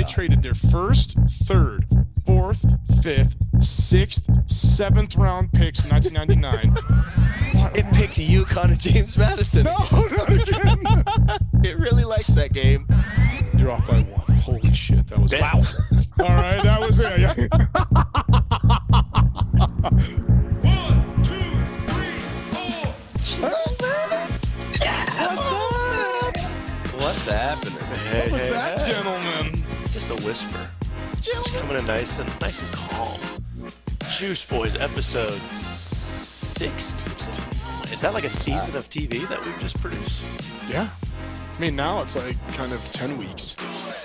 They traded their first, third, fourth, fifth, sixth, seventh round picks in 1999. It picked UConn and James Madison. No, not again. It really likes that game. You're off by one. Holy shit, that was Wow. All right, that was it. Yeah. 1, 2, 3, 4. What's happening? What was that, gentlemen? Just a whisper. Just coming in nice and calm. Juice Boys episode 16. Is that like a season of TV that we've just produced? Yeah. I mean, now it's like kind of 10 weeks.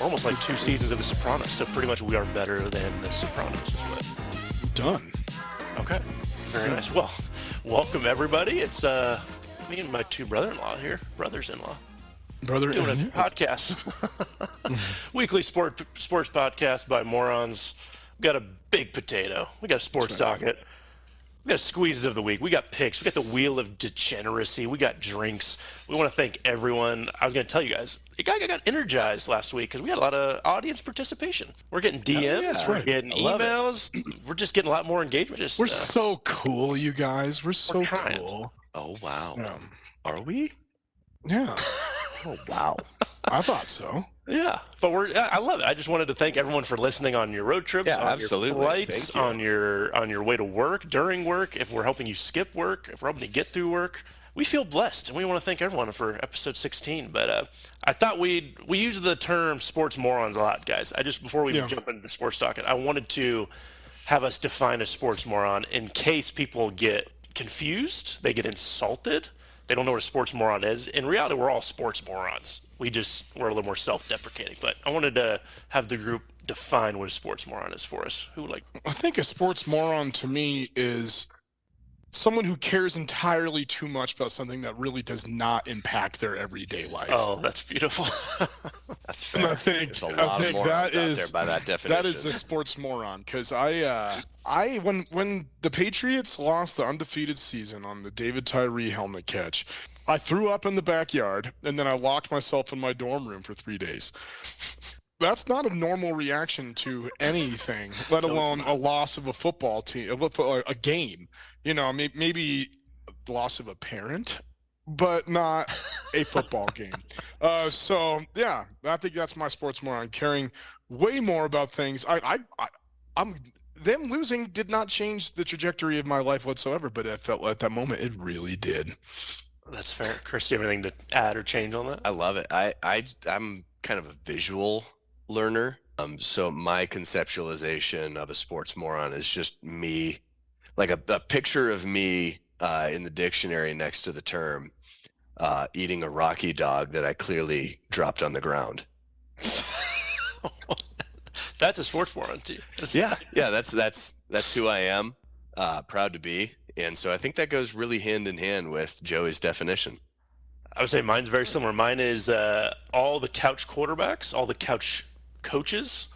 Almost like 2 seasons of The Sopranos. So pretty much we are better than The Sopranos is what. Done. Okay. Very nice. Well, welcome everybody. It's me and my 2 brothers-in-law. Brother, Doing a podcast. Weekly sports podcast by morons. We got a big potato. We got a sports docket. We got squeezes of the week. We got picks. We got the wheel of degeneracy. We got drinks. We want to thank everyone. I was going to tell you guys, I got energized last week because we had a lot of audience participation. We're getting DMs. We're getting emails. We're just getting a lot more engagement. We're so cool, you guys. We're so cool. Oh, wow. Are we? Yeah. Oh, wow. I thought so. Yeah, but I love it. I just wanted to thank everyone for listening on your road trips, on absolutely. your flights, on your way to work, during work, if we're helping you skip work, if we're helping you get through work. We feel blessed, and we want to thank everyone for episode 16. But I thought we use the term sports morons a lot, guys. Before we jump into the sports docket, I wanted to have us define a sports moron in case people get confused, they get insulted, they don't know what a sports moron is. In reality, we're all sports morons. We're a little more self-deprecating. But I wanted to have the group define what a sports moron is for us. I think a sports moron to me is someone who cares entirely too much about something that really does not impact their everyday life. Oh, that's beautiful. That's fair. I think There's a lot of morons out there by that definition. That is a sports moron because when the Patriots lost the undefeated season on the David Tyree helmet catch, I threw up in the backyard and then I locked myself in my dorm room for 3 days. That's not a normal reaction to anything, let alone a loss of a football team, a game. You know, maybe the loss of a parent, but not a football game. So yeah, I think that's my sports moron, caring way more about things. Them losing did not change the trajectory of my life whatsoever, but I felt at that moment it really did. That's fair. Chris, do you have anything to add or change on that? I love it. I'm kind of a visual learner. So my conceptualization of a sports moron is just me, like a picture of me in the dictionary next to the term eating a Rocky dog that I clearly dropped on the ground. That's a sports moron too. Yeah, that's who I am. Proud to be. And so I think that goes really hand in hand with Joey's definition. I would say mine's very similar. Mine is all the couch quarterbacks, all the couch coaches,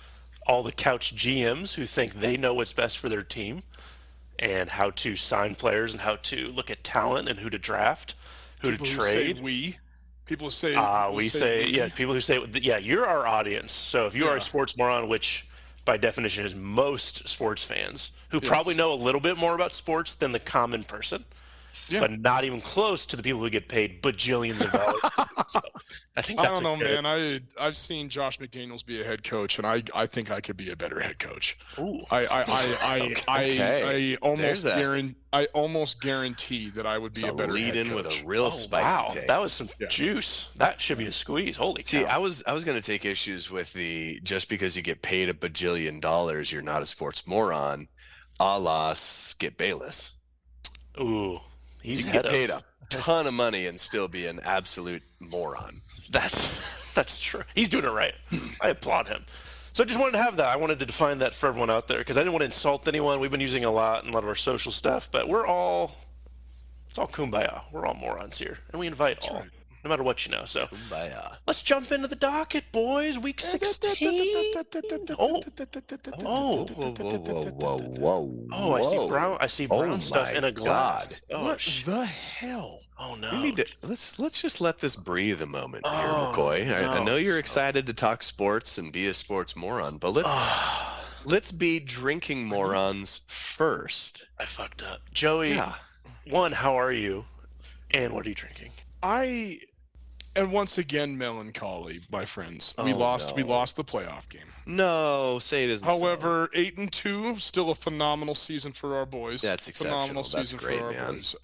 all the couch GMs who think they know what's best for their team and how to sign players and how to look at talent and who to draft, who to trade. People say people who say, you're our audience. So if you are a sports moron, which by definition is most sports fans who probably know a little bit more about sports than the common person, but not even close to the people who get paid bajillions of dollars. So I think that's man. I've seen Josh McDaniels be a head coach, and I think I could be a better head coach. Ooh. I almost guarantee that I would be a better head coach. Lead in with a real spicy take. That was some juice. That should be a squeeze. Holy cow. See, I was going to take issues with just because you get paid $1 bajillion, you're not a sports moron, a la Skip Bayless. Ooh. You can get paid a ton of money and still be an absolute moron. That's true. He's doing it right. I applaud him. So I just wanted to have that. I wanted to define that for everyone out there because I didn't want to insult anyone. We've been using a lot in a lot of our social stuff, but it's all kumbaya. We're all morons here, and we invite all. Right. No matter what you know. So let's jump into the docket, boys. Week 16. Whoa. I see brown stuff in a glass. What the hell? Oh We no. need to let's just let this breathe a moment here, Oh, McCoy. I know no. you're excited to talk sports and be a sports moron, but let's be drinking morons first. I fucked up. Joey, Yeah. one, how are you? And what are you drinking? And once again, melancholy, my friends. We Oh, lost no. the playoff game. No, say it isn't so. However, 8-2, still a phenomenal season for our boys. That's Phenomenal exceptional. That's season great, for our man. boys.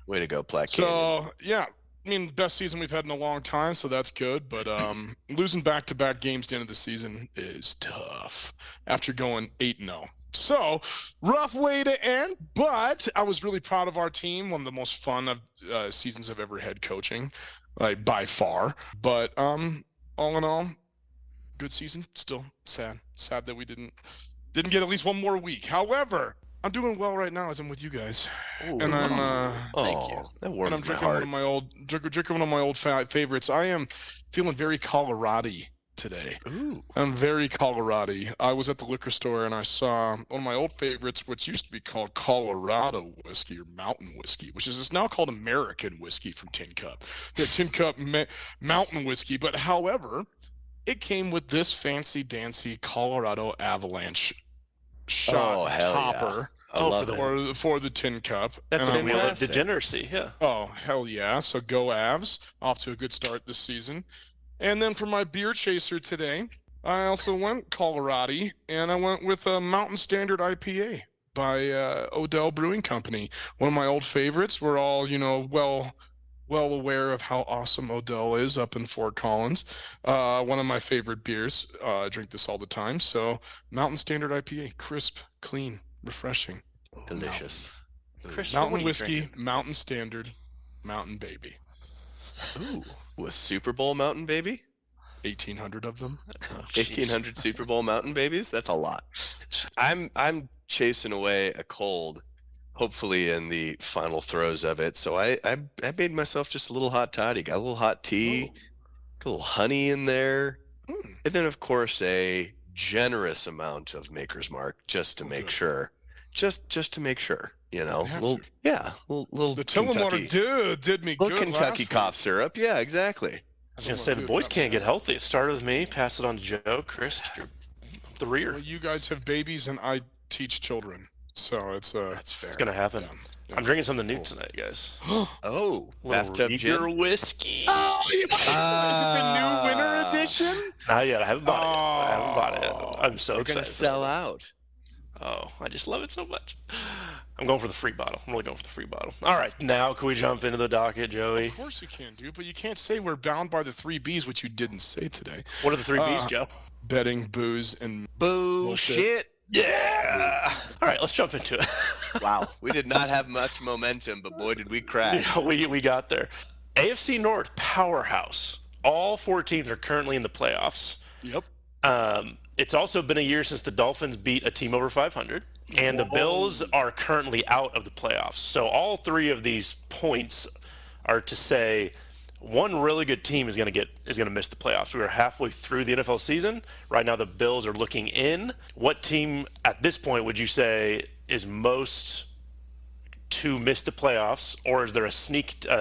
Way to go, Platte Canyon. So yeah, I mean, best season we've had in a long time, so that's good. But losing back-to-back games at the end of the season is tough after going 8-0. So rough way to end, but I was really proud of our team. One of the most fun of seasons I've ever had coaching, like by far. But all in all, good season. Still sad that we didn't get at least one more week. However, I'm doing well right now as I'm with you guys, Ooh, and I'm thank you. That and I'm warms my drinking heart. one of my old favorites. I am feeling very Colorado-y today. Ooh. I'm very Colorado-y. I was at the liquor store and I saw one of my old favorites, which used to be called Colorado whiskey or mountain whiskey, which is now called American whiskey from Tin Cup. Yeah, Tin Cup mountain whiskey. But however, it came with this fancy dancy Colorado Avalanche shot hell yeah. topper I love it. for the Tin Cup. That's And I'm We like, have fantastic. degeneracy, yeah. oh, hell yeah. So go Avs. Off to a good start this season. And then for my beer chaser today, I also went Colorado, and I went with a Mountain Standard IPA by Odell Brewing Company. One of my old favorites. We're all, well aware of how awesome Odell is up in Fort Collins. One of my favorite beers. I drink this all the time. So Mountain Standard IPA, crisp, clean, refreshing. Delicious. Chris, Mountain what are you whiskey, drinking? Mountain Standard, Mountain Baby. Ooh. With Super Bowl Mountain Baby? 1,800 of them. Oh, jeez. 1,800 Super Bowl Mountain Babies? That's a lot. I'm chasing away a cold, hopefully in the final throes of it. So I made myself just a little hot toddy. Got a little hot tea, a little honey in there, and then of course a generous amount of Maker's Mark just to make good. sure. Just to make sure, Have little, to. yeah, little The Tillamook Kentucky, did me little good Kentucky last cough syrup. Yeah, exactly. I was going to say, the boys can't get healthy. It started with me, pass it on to Joe. Chris, you're up the rear. Well, you guys have babies, and I teach children, so it's That's fair. It's going to happen. yeah. I'm drinking something new tonight, guys. Oh, Little bathtub Rieger gin. whiskey. Oh, is it the new winter edition? Not yet. I haven't bought it yet. I haven't bought it yet. I'm so They're excited. gonna sell out. Oh, I just love it so much. I'm going for the free bottle. I'm really going for the free bottle. All right, now can we jump into the docket, Joey? Of course you can, dude, but you can't say we're bound by the 3 Bs, which you didn't say today. What are the 3 Bs, Uh, Joe? Betting, booze, and Bullshit. Yeah. All right, let's jump into it. Wow, we did not have much momentum, but boy, did we crash. Yeah, we got there. AFC North powerhouse. All 4 teams are currently in the playoffs. yep. It's also been a year since the Dolphins beat a team over 500, and the Bills are currently out of the playoffs. So all 3 of these points are to say one really good team is going to miss the playoffs. We are halfway through the NFL season. Right now the Bills are looking in. What team at this point would you say is most to miss the playoffs, or is there a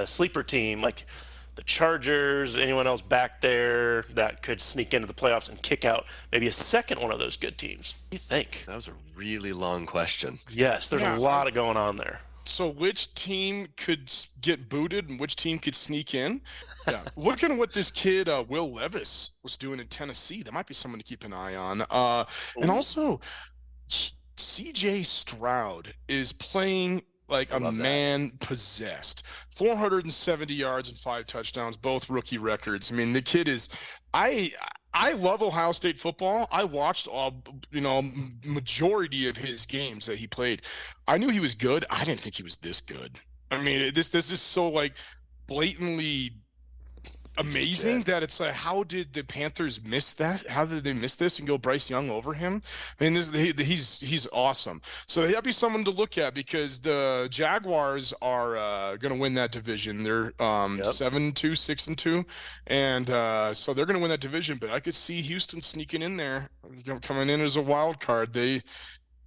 sleeper team like the Chargers, anyone else back there that could sneak into the playoffs and kick out maybe a second one of those good teams? What do you think? That was a really long question. Yes, there's Yeah, a lot of going on there. So which team could get booted and which team could sneak in? Yeah. Looking at what this kid, Will Levis, was doing in Tennessee, that might be someone to keep an eye on. And also, CJ Stroud is playing like a love that. man possessed. 470 yards and 5 touchdowns, both rookie records. I mean, the kid is I love Ohio State football. I watched majority of his games that he played. I knew he was good. I didn't think he was this good. I mean, this is so like blatantly amazing that it's like, how did the Panthers miss that? How did they miss this and go Bryce Young over him? I mean, he's awesome. So that'd be someone to look at because the Jaguars are going to win that division. They're 7-2, 6-2, and so they're going to win that division. But I could see Houston sneaking in there, coming in as a wild card.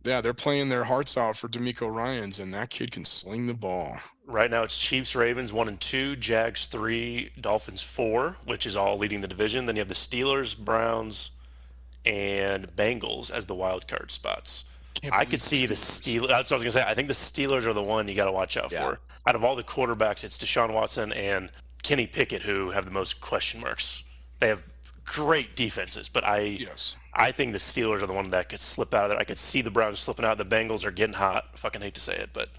Yeah, they're playing their hearts out for D'Amico Ryans, and that kid can sling the ball. Right now it's Chiefs, Ravens 1 and 2, Jags 3, Dolphins 4, which is all leading the division. Then you have the Steelers, Browns, and Bengals as the wild card spots. I could see the Steelers. That's what I was gonna say. I think the Steelers are the one you got to watch out for. Out of all the quarterbacks, it's Deshaun Watson and Kenny Pickett who have the most question marks. They have great defenses, but I think the Steelers are the one that could slip out of there. I could see the Browns slipping out. The Bengals are getting hot. I fucking hate to say it, but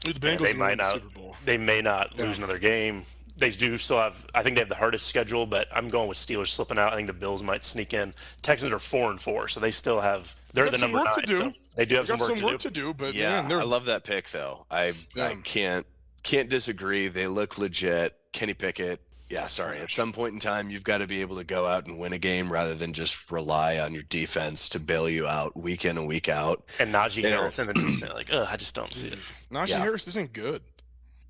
the Bengals they might not. Super Bowl. They may not lose another game. They do still have. I think they have the hardest schedule, but I'm going with Steelers slipping out. I think the Bills might sneak in. Texans are 4 and 4, so they still have. They're the number 9. So they do have some work to do. But yeah, man, I love that pick though. I can't disagree. They look legit. Kenny Pickett. Yeah, sorry. At some point in time, you've got to be able to go out and win a game rather than just rely on your defense to bail you out week in and week out. And Najee Harris and the defense, like, I just don't see it. Najee Harris isn't good.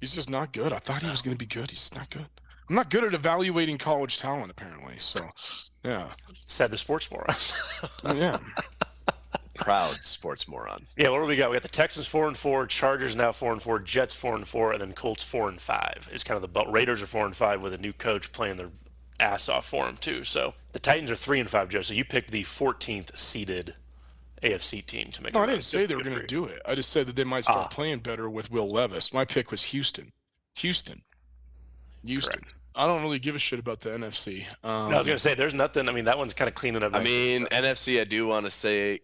He's just not good. I thought he was going to be good. He's not good. I'm not good at evaluating college talent, apparently. So, yeah. Said the sports moron. Yeah. Proud sports moron. Yeah, what do we got? We got the Texans 4 and 4, Chargers now 4 and 4, Jets 4 and 4, and then Colts 4 and 5. Is kind of the belt. Raiders are 4 and 5 with a new coach playing their ass off for them too. So the Titans are 3 and 5, Joe. So you picked the 14th seeded AFC team to make. No, I didn't say they were going to do it. I just said that they might start playing better with Will Levis. My pick was Houston. Houston. Correct. I don't really give a shit about the NFC. No, I was going to say there's nothing. I mean, that one's kind of cleaning up. I mean, NFC. I do want to say,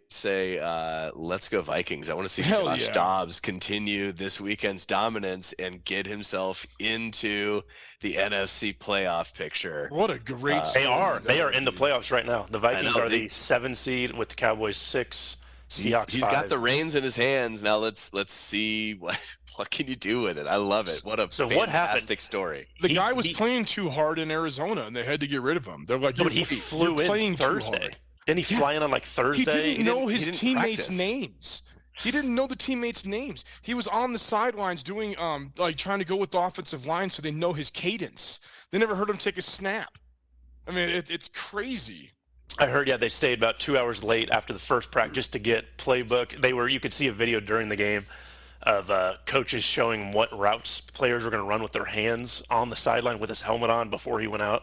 let's go Vikings. I want to see Josh Dobbs continue this weekend's dominance and get himself into the NFC playoff picture. What a great! They are in the playoffs right now. The Vikings are the 7 seed with the Cowboys 6. Seahawks. He's got the reins in his hands now. Let's see what can you do with it. I love it. What a fantastic story. The guy was playing too hard in Arizona, and they had to get rid of him. They're like, but he flew in Thursday. Didn't he fly in on like Thursday? He didn't know his teammates' names. He didn't know the teammates' names. He was on the sidelines doing like trying to go with the offensive line so they know his cadence. They never heard him take a snap. I mean, it's crazy. I heard, they stayed about 2 hours late after the first practice just to get playbook. You could see a video during the game of coaches showing what routes players were going to run with their hands on the sideline with his helmet on before he went out.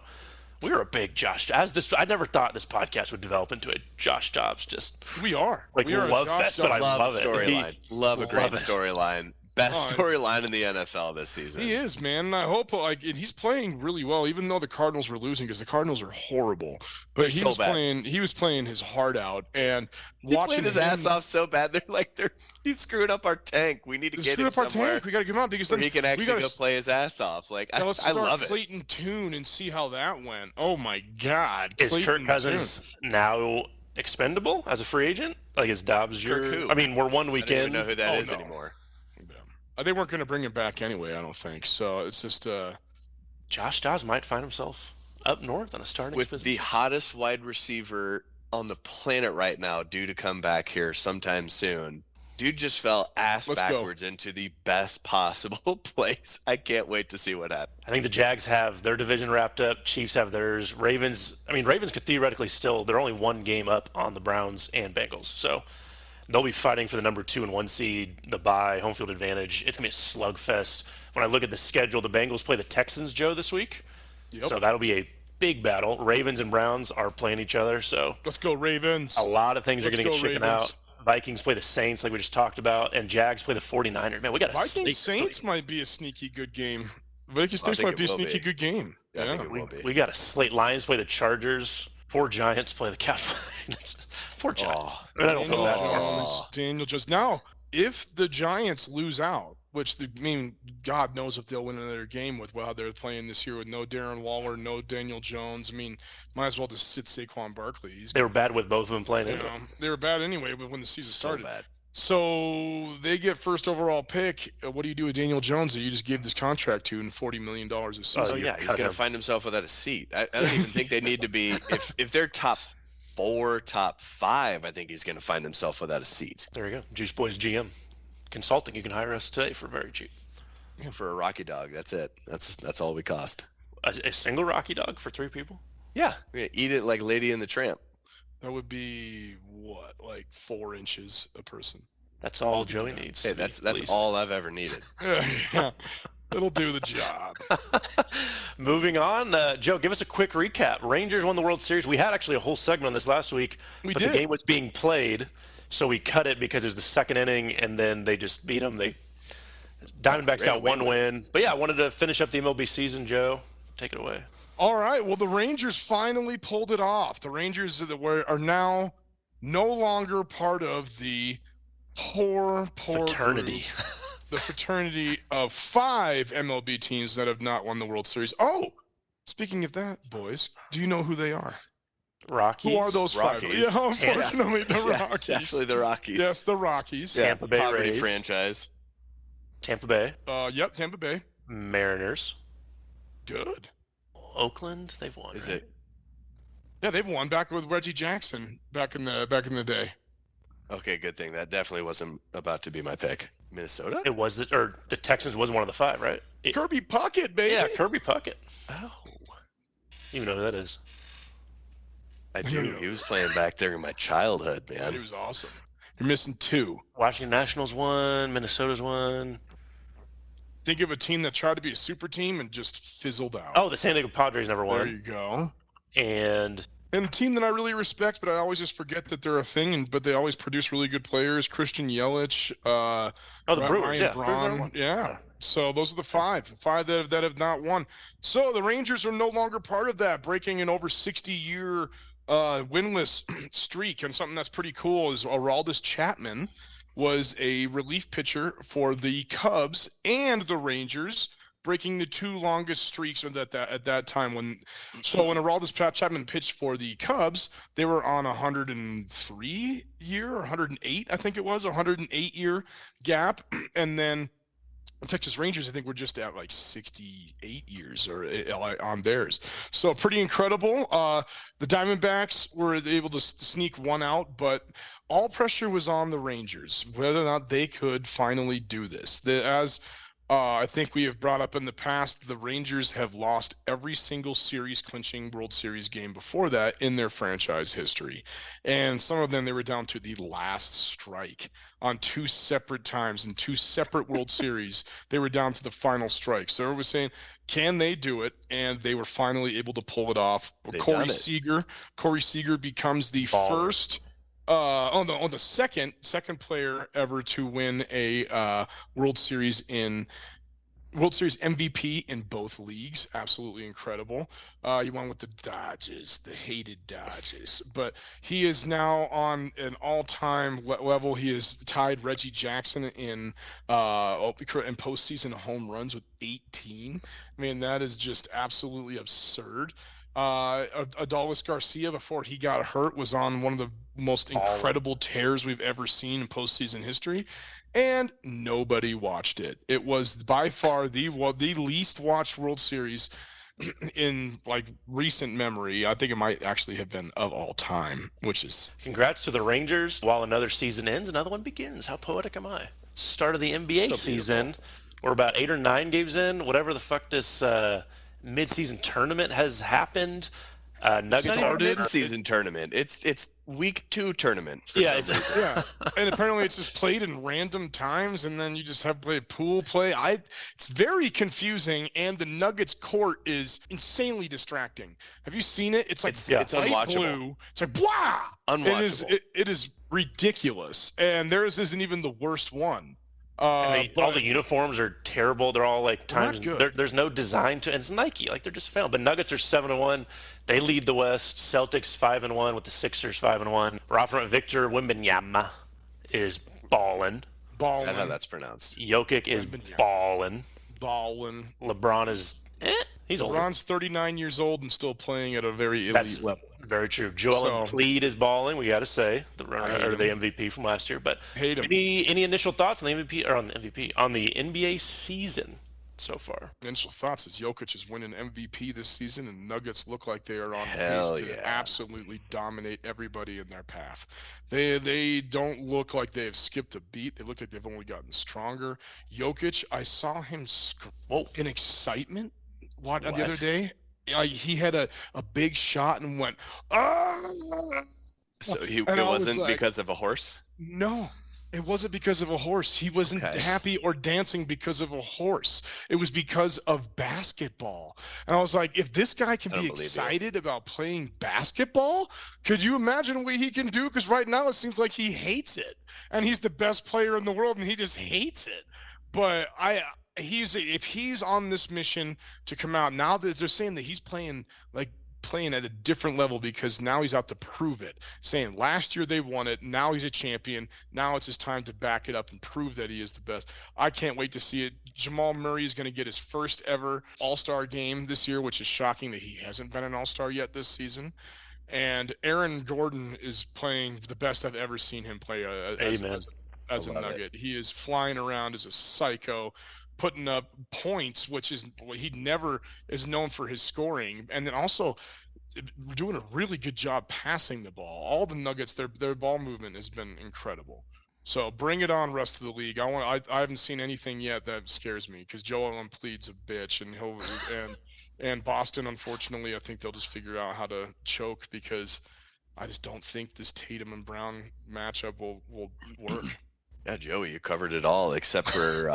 We were a big Josh. I never thought this podcast would develop into a Josh Dobbs. We are love fest, but I love it. Storyline. Love a great storyline. Best storyline in the NFL this season. He is, man. And I hope he's playing really well, even though the Cardinals were losing because the Cardinals are horrible. But he was playing his heart out and watching played his ass off so bad. He's screwing up our tank. We need to get him somewhere. We got to get him out because he can actually go play his ass off. Like I love it. Clayton Tune and see how that went. Oh my God! Is Kirk Cousins now expendable as a free agent? Like is Dobbs I mean, we're 1 week in. I don't even know who that is anymore. They weren't going to bring him back anyway, I don't think. So it's just Josh Dobbs might find himself up north on a starting with position. The hottest wide receiver on the planet right now due to come back here sometime soon. Dude just fell backwards into the best possible place. I can't wait to see what happens. I think the Jags have their division wrapped up. Chiefs have theirs. Ravens could theoretically they're only 1 game up on the Browns and Bengals. So they'll be fighting for the number 2 and 1 seed, the bye, home field advantage. It's going to be a slugfest. When I look at the schedule, the Bengals play the Texans, Joe, this week. Yep. So that'll be a big battle. Ravens and Browns are playing each other. So let's go Ravens. A lot of things are going to get shaken out. Vikings play the Saints, like we just talked about, and Jags play the 49ers. Man, we got a Vikings Saints might be a sneaky good game. Vikings Saints might be a sneaky good game. Yeah, we got a slate. Lions play the Chargers. Poor Giants play the Cowboys. Poor Giants. I don't feel bad for Daniel Jones. Now, if the Giants lose out, which God knows if they'll win another game with how they're playing this year with no Darren Waller, no Daniel Jones. I mean, might as well just sit Saquon Barkley. They were bad with both of them playing. They were bad anyway, but when the season started. Bad. So they get first overall pick. What do you do with Daniel Jones that you just gave this contract to and $40 million a season? Oh yeah, he's going to find himself without a seat. I don't even think they need to be. If they're top 4, top 5, I think he's going to find himself without a seat. There you go, Juice Boys GM consulting. You can hire us today for very cheap. Yeah, for a Rocky Dog, that's it. That's all we cost. A single Rocky Dog for 3 people? Yeah, we're gonna eat it like Lady and the Tramp. That would be what, like 4 inches a person. That's all Joey needs. Hey, to be that's pleased. all I've ever needed. Yeah, it'll do the job. Moving on, Joe, give us a quick recap. Rangers won the World Series. We had actually a whole segment on this last week, We but did. the game was being played, so we cut it because it was the second inning, and then they just beat them. Diamondbacks Great got one win. win. But yeah, I wanted to finish up the MLB season. Joe, take it away. All right. Well, the Rangers finally pulled it off. The Rangers are now no longer part of the poor Fraternity. group, the fraternity of 5 MLB teams that have not won the World Series. Oh, speaking of that, boys, do you know who they are? Rockies. Who are those 5? Rockies. Yeah, unfortunately, the Yeah, Rockies. definitely the Rockies. Yes, the Rockies. Yeah, Tampa Bay poverty Rays. franchise. Tampa Bay. Yep, Tampa Bay. Mariners. Good. Oakland. They've won. Is right? it? Yeah, they've won back with Reggie Jackson back in the day. Okay, good thing. That definitely wasn't about to be my pick. Minnesota? It was the Texans was one of the 5, right? Kirby Puckett, baby. Yeah, Kirby Puckett. Oh, You know who that is. I do. He was playing back there in my childhood, man. He was awesome. You're missing 2. Washington Nationals won. Minnesota's won. Think of a team that tried to be a super team and just fizzled out. Oh, the San Diego Padres never there won. you go. And And a team that I really respect, but I always just forget that they're a thing. But they always produce really good players. Christian Yelich, the Brewers, Ryan yeah. Brewers Braun, never won. yeah. So those are the 5 that have not won. So the Rangers are no longer part of that, breaking an over 60-year winless streak. And something that's pretty cool is Aroldis Chapman was a relief pitcher for the Cubs and the Rangers, breaking the 2 longest streaks at that time. When Aroldis Chapman pitched for the Cubs, they were on 103 year or 108, I think it was, 108-year gap, and then the Texas Rangers, I think, were just at like 68 years or on theirs. So pretty incredible. The Diamondbacks were able to sneak one out, but all pressure was on the Rangers, whether or not they could finally do this. As I think we have brought up in the past, the Rangers have lost every single series-clinching World Series game before that in their franchise history. And some of them, they were down to the last strike on 2 separate times in 2 separate World Series. They were down to the final strike. So everyone was saying, can they do it? And they were finally able to pull it off. Corey Seager becomes the first the second player ever to win a World Series MVP in both leagues. Absolutely incredible. You went with the Dodgers, the hated Dodgers, but he is now on an all-time level. He has tied Reggie Jackson in postseason home runs with 18. I mean, that is just absolutely absurd. Adolis Garcia, before he got hurt, was on one of the most incredible tears we've ever seen in postseason history, and nobody watched it. It was by far the least watched World Series in like recent memory. I think it might actually have been of all time, which is congrats to the Rangers. While another season ends, another one begins. How poetic am I? Start of the NBA season. We're about 8 or 9 games in, whatever the fuck this mid-season tournament has happened. Nuggets started mid-season tournament. It's week 2 tournament. Yeah, and apparently it's just played in random times, and then you just have to play pool play. It's very confusing, and the Nuggets court is insanely distracting. Have you seen it? It's like it's unwatchable. Blue. It's like blah. Unwatchable. It is ridiculous, and theirs isn't even the worst one. All the uniforms are terrible. They're all like times. There's no design to, and it's Nike. Like they're just found. But Nuggets are 7-1. They lead the West. Celtics 5-1 with the Sixers 5-1. Rafa Victor Wembanyama is balling. Is that how that's pronounced? Jokic is balling. LeBron is he's old. LeBron's 39 years old and still playing at a very elite level. Very true. Joel Embiid is balling. We got to say the MVP from last year. But any initial thoughts on the MVP or on the NBA season so far? Initial thoughts is Jokic is winning MVP this season, and Nuggets look like they are on pace to absolutely dominate everybody in their path. They don't look like they have skipped a beat. They look like they've only gotten stronger. Jokic, I saw him in excitement the other day. He had a big shot and went, So it And I was wasn't like, because of a horse? no, it wasn't because of a horse. He wasn't Okay. happy or dancing because of a horse. It was because of basketball. And I was like, if this guy can I don't be believe you. excited about playing basketball, could you imagine what he can do? Because right now it seems like he hates it. And he's the best player in the world and he just hates it. But if he's on this mission to come out, now that they're saying that he's playing at a different level because now he's out to prove it. Saying last year they won it, now he's a champion. Now it's his time to back it up and prove that he is the best. I can't wait to see it. Jamal Murray is going to get his first ever All-Star game this year, which is shocking that he hasn't been an All-Star yet this season. And Aaron Gordon is playing the best I've ever seen him play as a Nugget. He is flying around as a psycho, putting up points, which is what he never is known for his scoring, and then also doing a really good job passing the ball. All the Nuggets, their ball movement has been incredible. So bring it on, rest of the league. I haven't seen anything yet that scares me because Joel Embiid's a bitch, and Boston, unfortunately, I think they'll just figure out how to choke because I just don't think this Tatum and Brown matchup will work. Yeah, Joey, you covered it all except for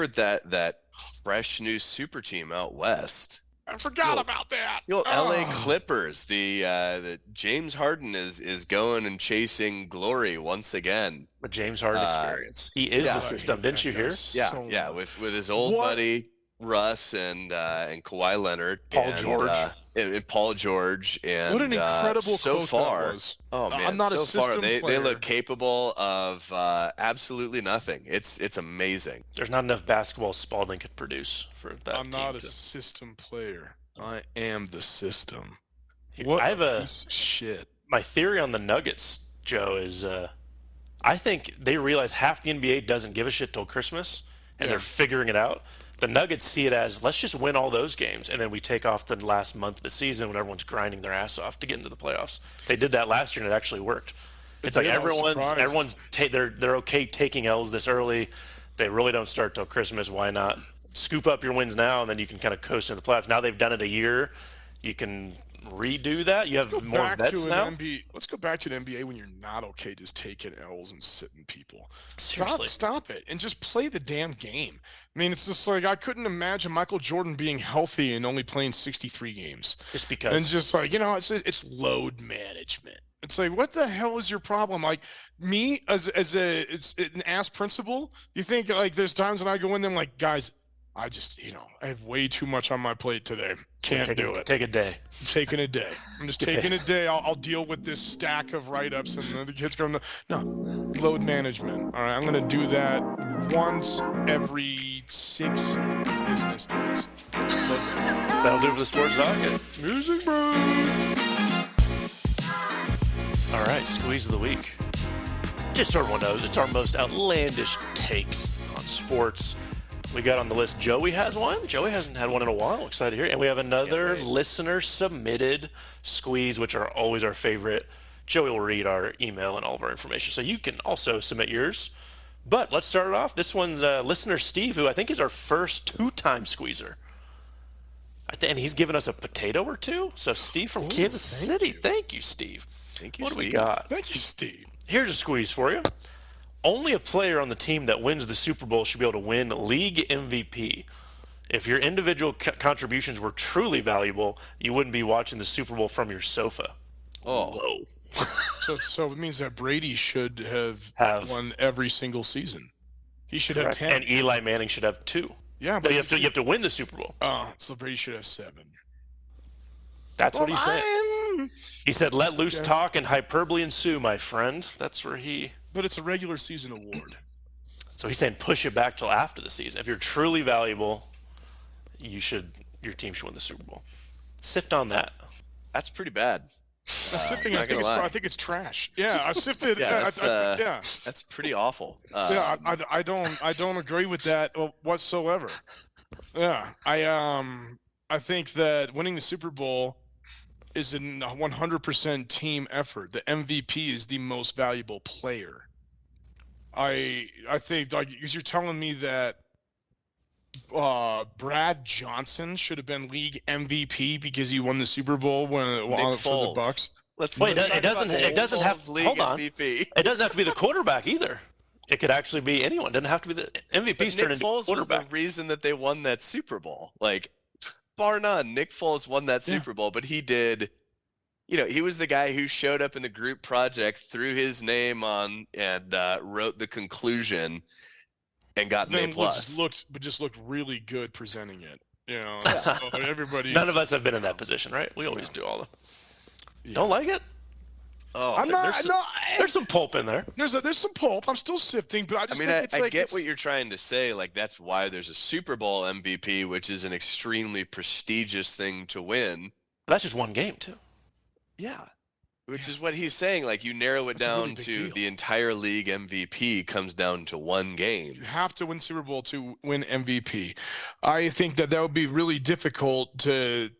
that fresh new super team out west. I forgot about that. LA Clippers. The James Harden is going and chasing glory once again. The James Harden experience. He is the system. Didn't you hear? Yeah, with his old buddy Russ and Kawhi Leonard, Paul George. And Paul George, and what an incredible so quote far. That was. Oh man, I'm not so a system far they player. look capable of absolutely nothing. It's amazing. There's not enough basketball Spalding could produce for that. I'm team not a system player. I am the system. I have a piece of shit. My theory on the Nuggets, Joe, is I think they realize half the NBA doesn't give a shit till Christmas, and they're figuring it out. The Nuggets see it as, let's just win all those games, and then we take off the last month of the season when everyone's grinding their ass off to get into the playoffs. They did that last year, and it actually worked. It's like everyone's they're okay taking L's this early. They really don't start till Christmas. Why not scoop up your wins now, and then you can kind of coast into the playoffs. Now they've done it a year. You can redo that. You have more vets now. Let's go back to the NBA when you're not okay just taking L's and sitting people. Seriously. Stop it and just play the damn game. I mean, it's just like I couldn't imagine Michael Jordan being healthy and only playing 63 games. Just because. And just like, it's load management. It's like, what the hell is your problem? Like me as an ass principal, you think like there's times when I go in there, I'm like, guys, I just, I have way too much on my plate today. Can't do it. Take a day. I'm taking a day. I'm just taking a day. I'll deal with this stack of write-ups, and the kids go, no, load management. All right, I'm going to do that once every 6 business days. That'll do for the sports docket. Music break. All right, squeeze of the week. Just so everyone knows, it's our most outlandish takes on sports. We got on the list, Joey has one. Joey hasn't had one in a while. Excited to hear it. And we have another listener-submitted squeeze, which are always our favorite. Joey will read our email and all of our information, so you can also submit yours. But let's start it off. This one's listener Steve, who I think is our first two-time squeezer. And he's given us a potato or two. So Steve from Kansas City. Thank you, Steve. Thank you, what Steve. do we got? Thank you, Steve. Here's a squeeze for you. Only a player on the team that wins the Super Bowl should be able to win league MVP. If your individual contributions were truly valuable, you wouldn't be watching the Super Bowl from your sofa. Oh. Whoa. So it means that Brady should have won every single season. He should have 10. And Eli Manning should have 2. Yeah, but you have to win the Super Bowl. So Brady should have 7. That's what he said. He said, "Let loose talk and hyperbole ensue, my friend." That's where he. But it's a regular season award. So he's saying push it back till after the season. If you're truly valuable, your team should win the Super Bowl. Sift on that. That's pretty bad. Sifting, I think it's trash. Yeah, I sifted. That's pretty awful. I don't agree with that whatsoever. Yeah, I think that winning the Super Bowl is a 100% team effort. The MVP is the most valuable player. I think, like, because you're telling me that Brad Johnson should have been league MVP because he won the Super Bowl for the Bucks. Let's Wait, talk it doesn't. about It doesn't have. Bulls league Hold on. MVP. It doesn't have to be the quarterback either. It could actually be anyone. It doesn't have to be the MVP's But turned Nick into Foles was the quarterback. reason that they won that Super Bowl. Like, bar none, Nick Foles won that Super Bowl, but he did. He was the guy who showed up in the group project, threw his name on, and wrote the conclusion, and got an A+. Just looked really good presenting it. So everybody. None of us have been in that position, right? We always do all the. Don't like it? Oh, I'm not. There's some pulp in there. There's some pulp. I'm still sifting, but I just think it's I like get what you're trying to say. Like, that's why there's a Super Bowl MVP, which is an extremely prestigious thing to win. But that's just one game, too. Yeah. Which is what he's saying. Like, you narrow it down to the entire league MVP comes down to one game. You have to win Super Bowl to win MVP. I think that would be really difficult to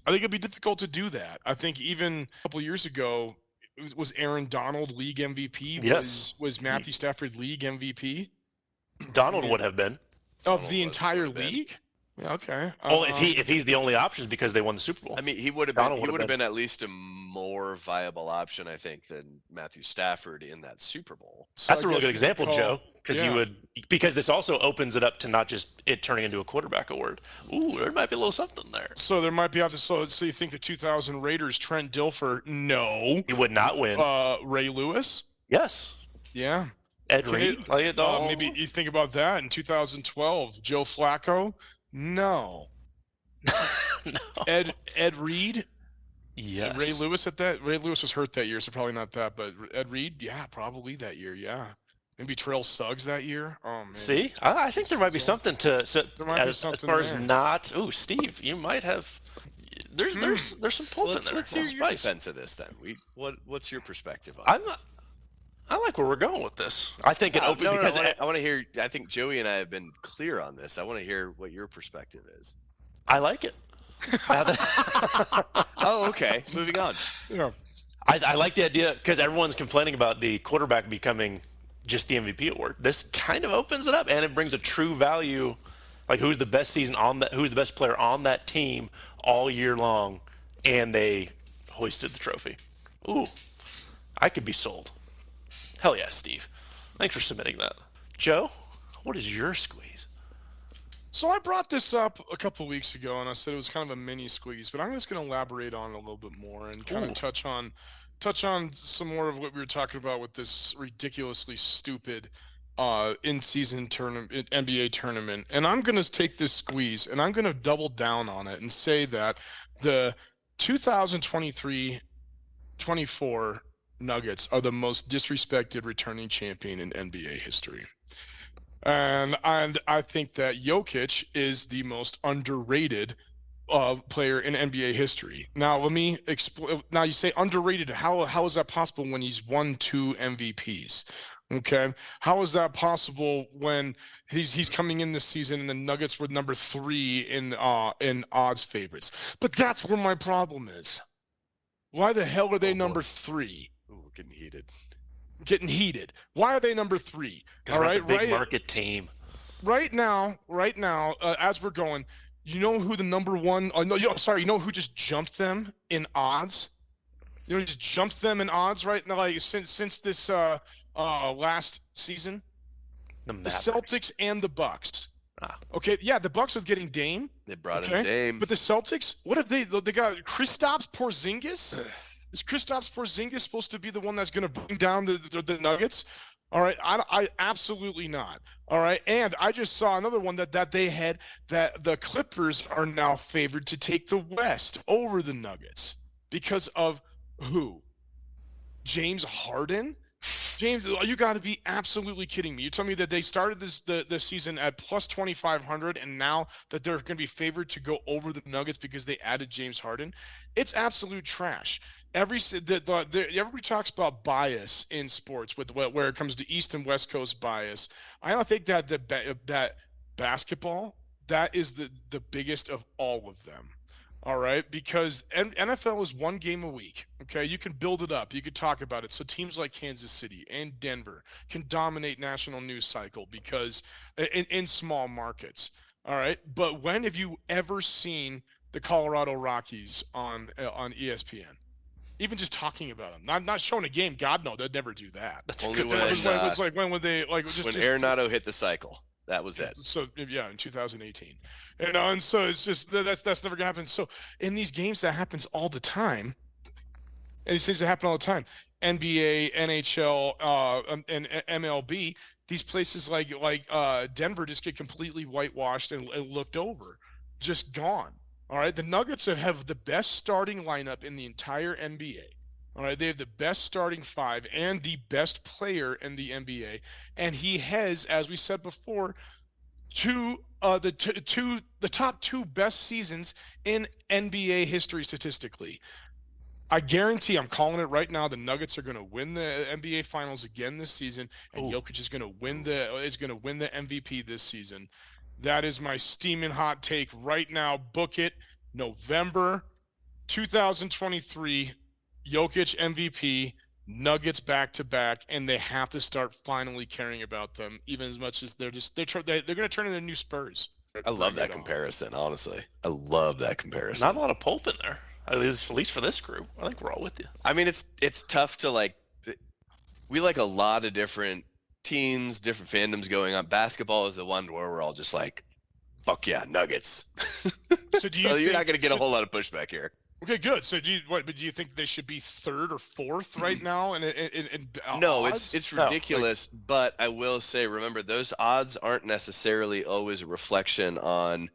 I think it'd be difficult to do that. I think even a couple of years ago, was Aaron Donald league MVP? Yes. Was Matthew Stafford league MVP? Donald would have been. Of the entire league? Yeah, okay. Well, if he's the only option, because they won the Super Bowl. I mean, he would have been at least a more viable option, I think, than Matthew Stafford in that Super Bowl. So that's a really good example, Joe, because this also opens it up to not just it turning into a quarterback award. Ooh, there might be a little something there. So there might be so you think the 2000 Raiders, Trent Dilfer? No, he would not win. Ray Lewis? Yes. Yeah. Ed Reed? Maybe you think about that in 2012. Joe Flacco? No. No. Ed Reed? Yes. Ray Lewis at that? Ray Lewis was hurt that year, so probably not that. But Ed Reed? Yeah, probably that year, yeah. Maybe Terrell Suggs that year? Oh, man. See? I think there might be something to as far as not... Ooh, Steve, you might have... There's some pulp in there. Let's hear your defense of this, then. What's your perspective on it? I like where we're going with this. I think it opens because I want to hear. I think Joey and I have been clear on this. I want to hear what your perspective is. I like it. Oh, okay. Moving on. Yeah. I like the idea because everyone's complaining about the quarterback becoming just the MVP award. This kind of opens it up and it brings a true value, like who's the best who's the best player on that team all year long, and they hoisted the trophy. Ooh, I could be sold. Hell yeah, Steve. Thanks for submitting that. Joe, what is your squeeze? So I brought this up a couple weeks ago, and I said it was kind of a mini squeeze, but I'm just going to elaborate on it a little bit more and kind of touch on some more of what we were talking about with this ridiculously stupid in-season NBA tournament. And I'm going to take this squeeze, and I'm going to double down on it and say that the 2023-24 Nuggets are the most disrespected returning champion in NBA history. And I think that Jokic is the most underrated player in NBA history. Now, let me explain. Now, you say underrated. How is that possible when he's won 2 MVPs? Okay, how is that possible when he's coming in this season and the Nuggets were number 3 in odds favorites? But that's where my problem is. Why the hell are they number 3? Ooh, Getting heated. Why are they number 3? All right, big market team. Right now, as we're going, you know who the number 1? You know who just jumped them in odds? You know, just jumped them in odds right now, like since this last season. The Celtics and the Bucks. Ah. Okay, yeah, the Bucks are getting Dame. They brought in Dame. But the Celtics, what if they got Kristaps Porzingis? Is Kristaps Porzingis supposed to be the one that's going to bring down the Nuggets? All right, I absolutely not. All right, and I just saw another one that they had that the Clippers are now favored to take the West over the Nuggets because of who? James Harden? James, you got to be absolutely kidding me. You tell me that they started the season at plus 2,500 and now that they're going to be favored to go over the Nuggets because they added James Harden? It's absolute trash. Everybody talks about bias in sports where it comes to East and West Coast bias. I don't think that basketball, that is the biggest of all of them. All right, because NFL is 1 game a week. Okay, you can build it up, you can talk about it. So teams like Kansas City and Denver can dominate national news cycle because in small markets. All right, but when have you ever seen the Colorado Rockies on ESPN? Even just talking about them, not showing a game. God no, they'd never do that. That's a Only good when, point. It was like when would they like just when just, Arenado hit the cycle. That was it. So yeah, in 2018, and so it's just that's never gonna happen. So in these games, that happens all the time, and these things that happen all the time. NBA, NHL, and MLB. These places like Denver just get completely whitewashed and looked over, just gone. All right, the Nuggets have the best starting lineup in the entire NBA. All right, they have the best starting five and the best player in the NBA, and he has, as we said before, the top two best seasons in NBA history statistically. I guarantee, I'm calling it right now, the Nuggets are going to win the NBA Finals again this season, and Jokic is going to win the MVP this season. That is my steaming hot take right now. Book it, November 2023. Jokic MVP, Nuggets back to back, and they have to start finally caring about them, even as much as they're going to turn into new Spurs. I love that comparison, honestly. I love that comparison. Not a lot of pulp in there, at least for this group. I think we're all with you. I mean, it's tough to like. We like a lot of different teams, different fandoms going on. Basketball is the one where we're all just like, "Fuck yeah, Nuggets." So you're not going to get a whole lot of pushback here. Okay, good. So do you think they should be third or fourth right now? No, odds? it's ridiculous. But I will say, remember, those odds aren't necessarily always a reflection on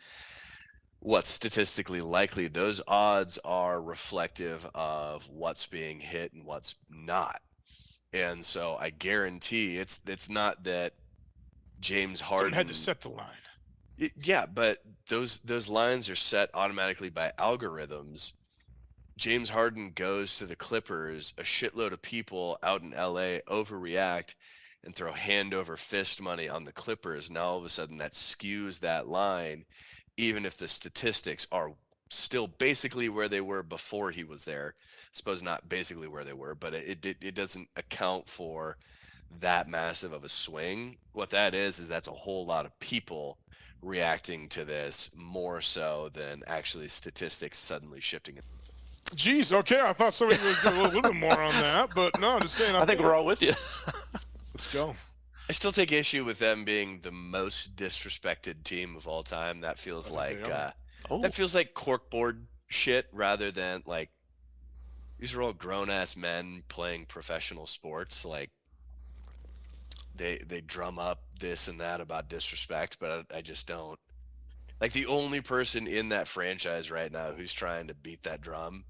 what's statistically likely. Those odds are reflective of what's being hit and what's not. And so I guarantee it's not that James Harden had to set the line. Yeah, but those lines are set automatically by algorithms. James Harden goes to the Clippers, a shitload of people out in LA overreact and throw hand over fist money on the Clippers. Now all of a sudden that skews that line, even if the statistics are still basically where they were before he was there. I suppose not basically where they were, but it doesn't account for that massive of a swing. What that is that's a whole lot of people reacting to this more so than actually statistics suddenly shifting. Geez, okay, I thought somebody would do a little bit more on that, but no, just saying. I think we're all with you. Let's go. I still take issue with them being the most disrespected team of all time. That feels like that feels like corkboard shit rather than like these are all grown ass men playing professional sports. Like they drum up this and that about disrespect, but I just don't. Like the only person in that franchise right now who's trying to beat that drum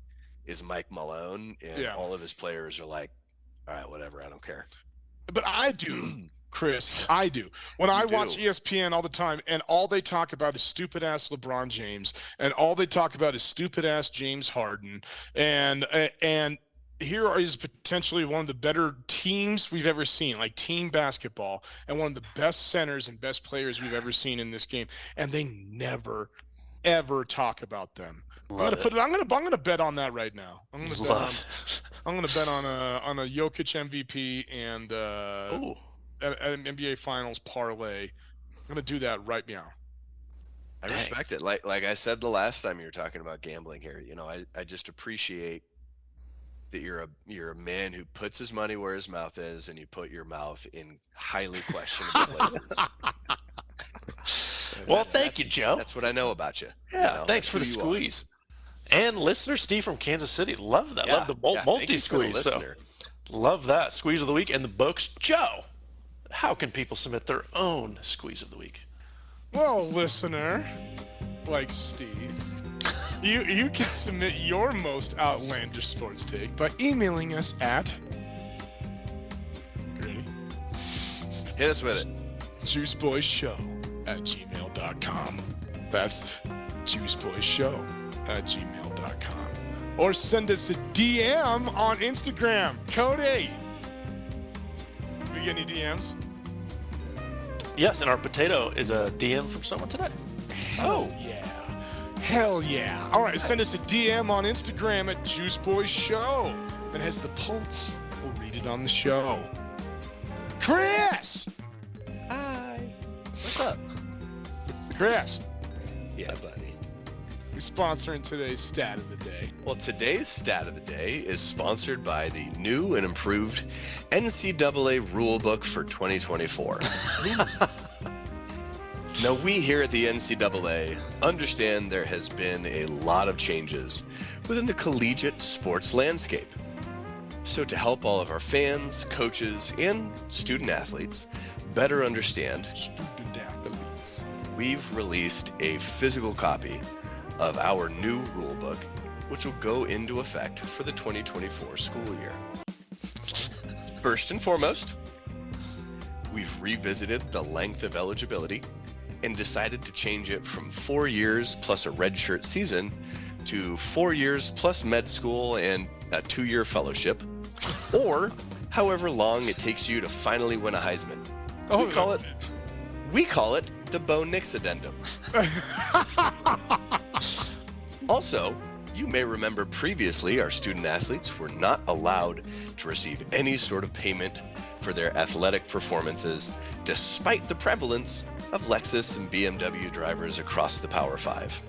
is Mike Malone, and all of his players are like, all right, whatever, I don't care. But I do, Chris. I do. When I watch ESPN all the time, and all they talk about is stupid ass LeBron James, and all they talk about is stupid ass James Harden, and here is potentially one of the better teams we've ever seen, like team basketball, and one of the best centers and best players we've ever seen in this game, and they never, ever talk about them. I'm gonna bet on that right now. I'm gonna bet on a Jokic MVP and an NBA Finals parlay. I'm gonna do that right now. I respect it. Like I said the last time you were talking about gambling here, you know, I just appreciate that you're a man who puts his money where his mouth is, and you put your mouth in highly questionable places. Well, thank you, Joe. That's what I know about you. Yeah, you know, thanks for the squeeze. And listener Steve from Kansas City, love that. Love the multi-squeeze. So love that. Squeeze of the week and the books. Joe, how can people submit their own squeeze of the week? Well, listener, like Steve, you can submit your most outlandish sports take by emailing us at ready? Hit us with it. juiceboyshow@gmail.com. That's juiceboyshow@gmail.com. Or send us a DM on Instagram. Cody, we get any DMs? Yes, and our potato is a DM from someone today. Oh, yeah. Hell yeah. All right, send us a DM on Instagram at juiceboyshow. That has the pulse. We'll read it on the show. Chris! Hi. What's up? Chris. Yeah, buddy. Who's sponsoring today's stat of the day? Well, today's stat of the day is sponsored by the new and improved NCAA rulebook for 2024. Now, we here at the NCAA understand there has been a lot of changes within the collegiate sports landscape. So to help all of our fans, coaches, and student athletes better understand, we've released a physical copy of our new rulebook, which will go into effect for the 2024 school year. First and foremost, we've revisited the length of eligibility and decided to change it from 4 years plus a redshirt season to 4 years plus med school and a 2-year fellowship, or however long it takes you to finally win a Heisman. We call it the Bo Nix addendum. Also, you may remember previously our student athletes were not allowed to receive any sort of payment for their athletic performances, despite the prevalence of Lexus and BMW drivers across the Power 5.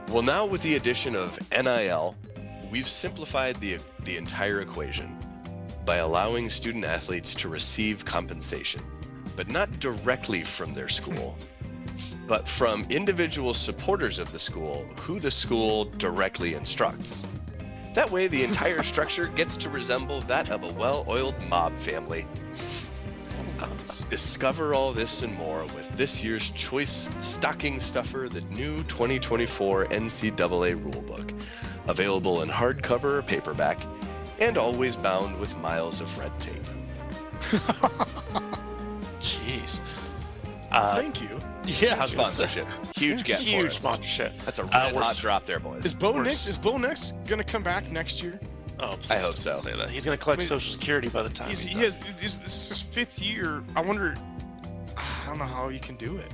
Well, now with the addition of NIL, we've simplified the entire equation by allowing student athletes to receive compensation, but not directly from their school, but from individual supporters of the school who the school directly instructs. That way, the entire structure gets to resemble that of a well-oiled mob family. Discover all this and more with this year's choice stocking stuffer, the new 2024 NCAA rulebook, available in hardcover or paperback, and always bound with miles of red tape. Jeez. Thank you. Yeah, I was gonna say, Sponsorship. Huge get for huge us. sponsorship. That's a red we're hot s- drop there, boys. Is Bo Nix gonna come back next year? Oh, please I hope don't so. say that. He's gonna collect I mean, Social Security by the time. This done. is his 5th year. I wonder. I don't know how he can do it.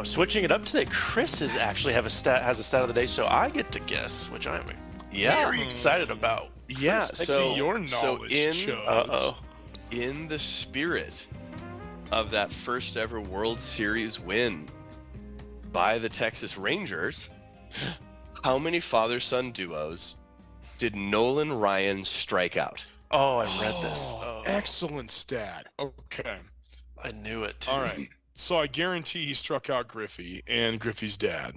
Switching it up today, Chris has a stat of the day, so I get to guess, which I'm very excited about. Yeah, I see your knowledge, Chubbs. in the spirit of that first ever World Series win by the Texas Rangers, how many father-son duos did Nolan Ryan strike out? Oh, I read this. Oh, Excellent stat. Okay. I knew it. Too. All right. So I guarantee he struck out Griffey and Griffey's dad.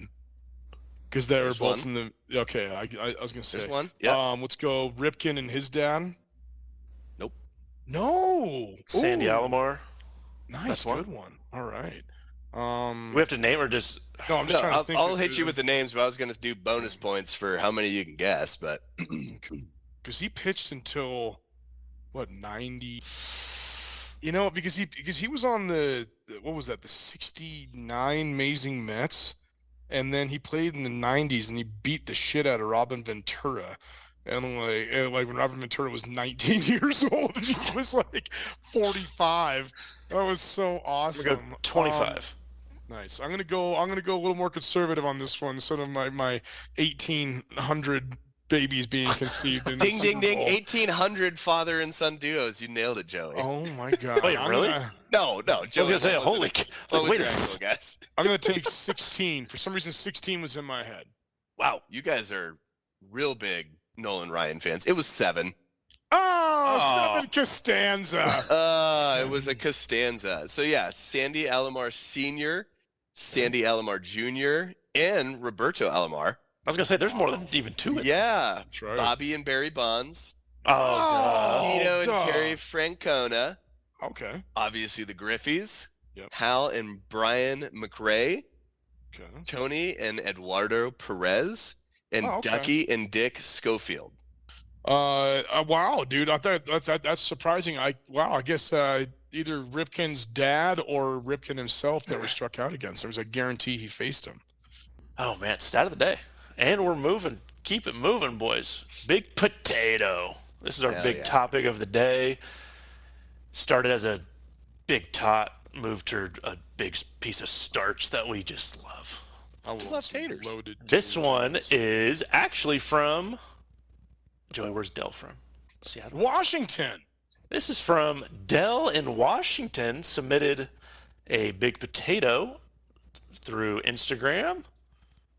Because they were There's both one. in the. Okay, I was going to say. There's one. Yeah. Let's go Ripken and his dad. Nope. No. Sandy Ooh, Alomar. Nice. That's one. Good one. All right. We have to name or just. No, I'm just trying to think. I'll hit you with the names, but I was going to do bonus points for how many you can guess. But Because he pitched until what 90. You know, because he was on the what was that, the 69 Amazing Mets, and then he played in the 90s and he beat the shit out of Robin Ventura. And like when Robin Ventura was 19 years old and he was like 45. That was so awesome. I'm gonna go 25. Nice. I'm gonna go a little more conservative on this one instead of my 1,800 babies being conceived in the ding, ding, Super ding! Bowl. 1,800 father and son duos. You nailed it, Joey. Oh my god. Wait, really? No, Joey. I was gonna say, holy. Wait a second. guys. I'm gonna take 16. For some reason, 16 was in my head. Wow, you guys are real big Nolan Ryan fans. It was 7. Oh, 7 Costanza. It was a Costanza. So yeah, Sandy Alomar Sr., Sandy Alomar Jr., and Roberto Alomar. I was gonna say, there's more than even 2. Yeah, That's right. Bobby and Barry Bonds, Oh, duh. Nino and duh. Terry Francona, Okay. obviously the Griffeys, Yep. Hal and Brian McRae, Okay. Tony and Eduardo Perez, and Oh, okay. Ducky and Dick Schofield. Wow, dude. I thought that's surprising. I guess either Ripken's dad or Ripken himself never struck out against. There was a guarantee he faced him. Oh man, stat of the day, and we're moving. Keep it moving, boys. Big potato. This is our Hell big yeah. topic of the day. Started as a big tot, moved to a big piece of starch that we just love. I love love some taters. loaded This potatoes. one is actually from Joey. Where's Dell from? Seattle. Washington. This is from Dell in Washington. Submitted a big potato through Instagram.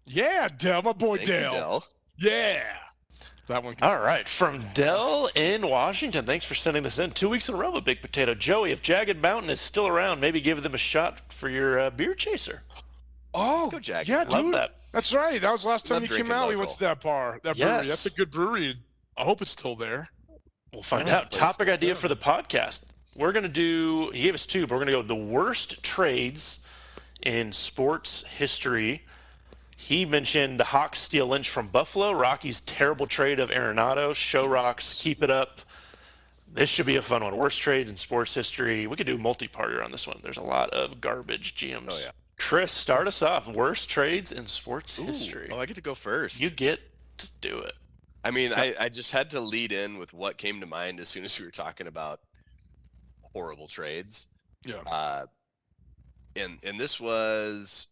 Yeah, Dell, my boy Thank you, Dell. Dell. Yeah. That one. All right, from Dell in Washington. Thanks for sending this in. 2 weeks in a row with Big Potato. Joey, if Jagged Mountain is still around, maybe give them a shot for your beer chaser. Oh, Let's go, Jagged. yeah, Love dude. that. That's right. That was the last time Love you came drinking out. We went local. to that bar, that brewery. Yes. That's a good brewery. I hope it's still there. We'll find Yeah, out. Topic idea for the podcast. We're going to do, he gave us two, but we're going to go the worst trades in sports history. He mentioned the Hawks steal Lynch from Buffalo, Rockies' terrible trade of Arenado, Show Rocks, keep it up. This should be a fun one. Worst trades in sports history. We could do multi-parter on this one. There's a lot of garbage GMs. Oh, yeah. Chris, start us off. Worst trades in sports history. Oh, I get to go first. You get to do it. I mean, I just had to lead in with what came to mind as soon as we were talking about horrible trades. Yeah. And this was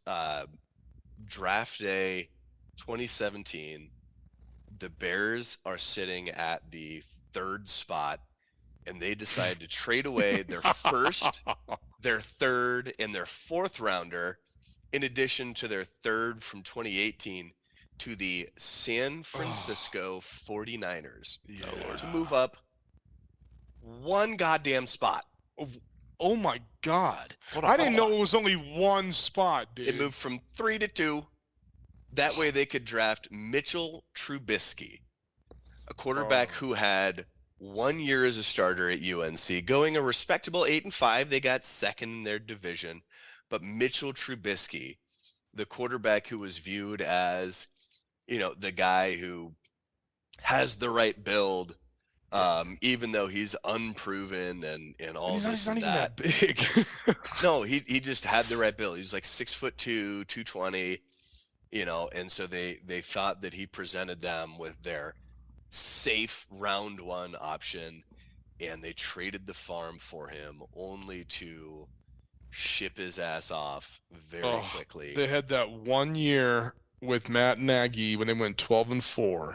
draft day 2017. The Bears are sitting at the third spot, and they decide to trade away their first, their third, and their fourth rounder, in addition to their third from 2018, to the San Francisco 49ers to move up one goddamn spot. Oh my God. What a I didn't haul. know it was only one spot, dude. It moved from 3 to 2. That way they could draft Mitchell Trubisky, a quarterback who had 1 year as a starter at UNC, going a respectable 8-5. They got second in their division. But Mitchell Trubisky, the quarterback who was viewed as, you know, the guy who has the right build, even though he's unproven and all He's this not and even that. that big. No, he just had the right build. He was like 6'2", 220, you know, and so they thought that he presented them with their safe round one option, and they traded the farm for him only to ship his ass off very quickly. They had that 1 year with Matt Nagy when they went 12-4,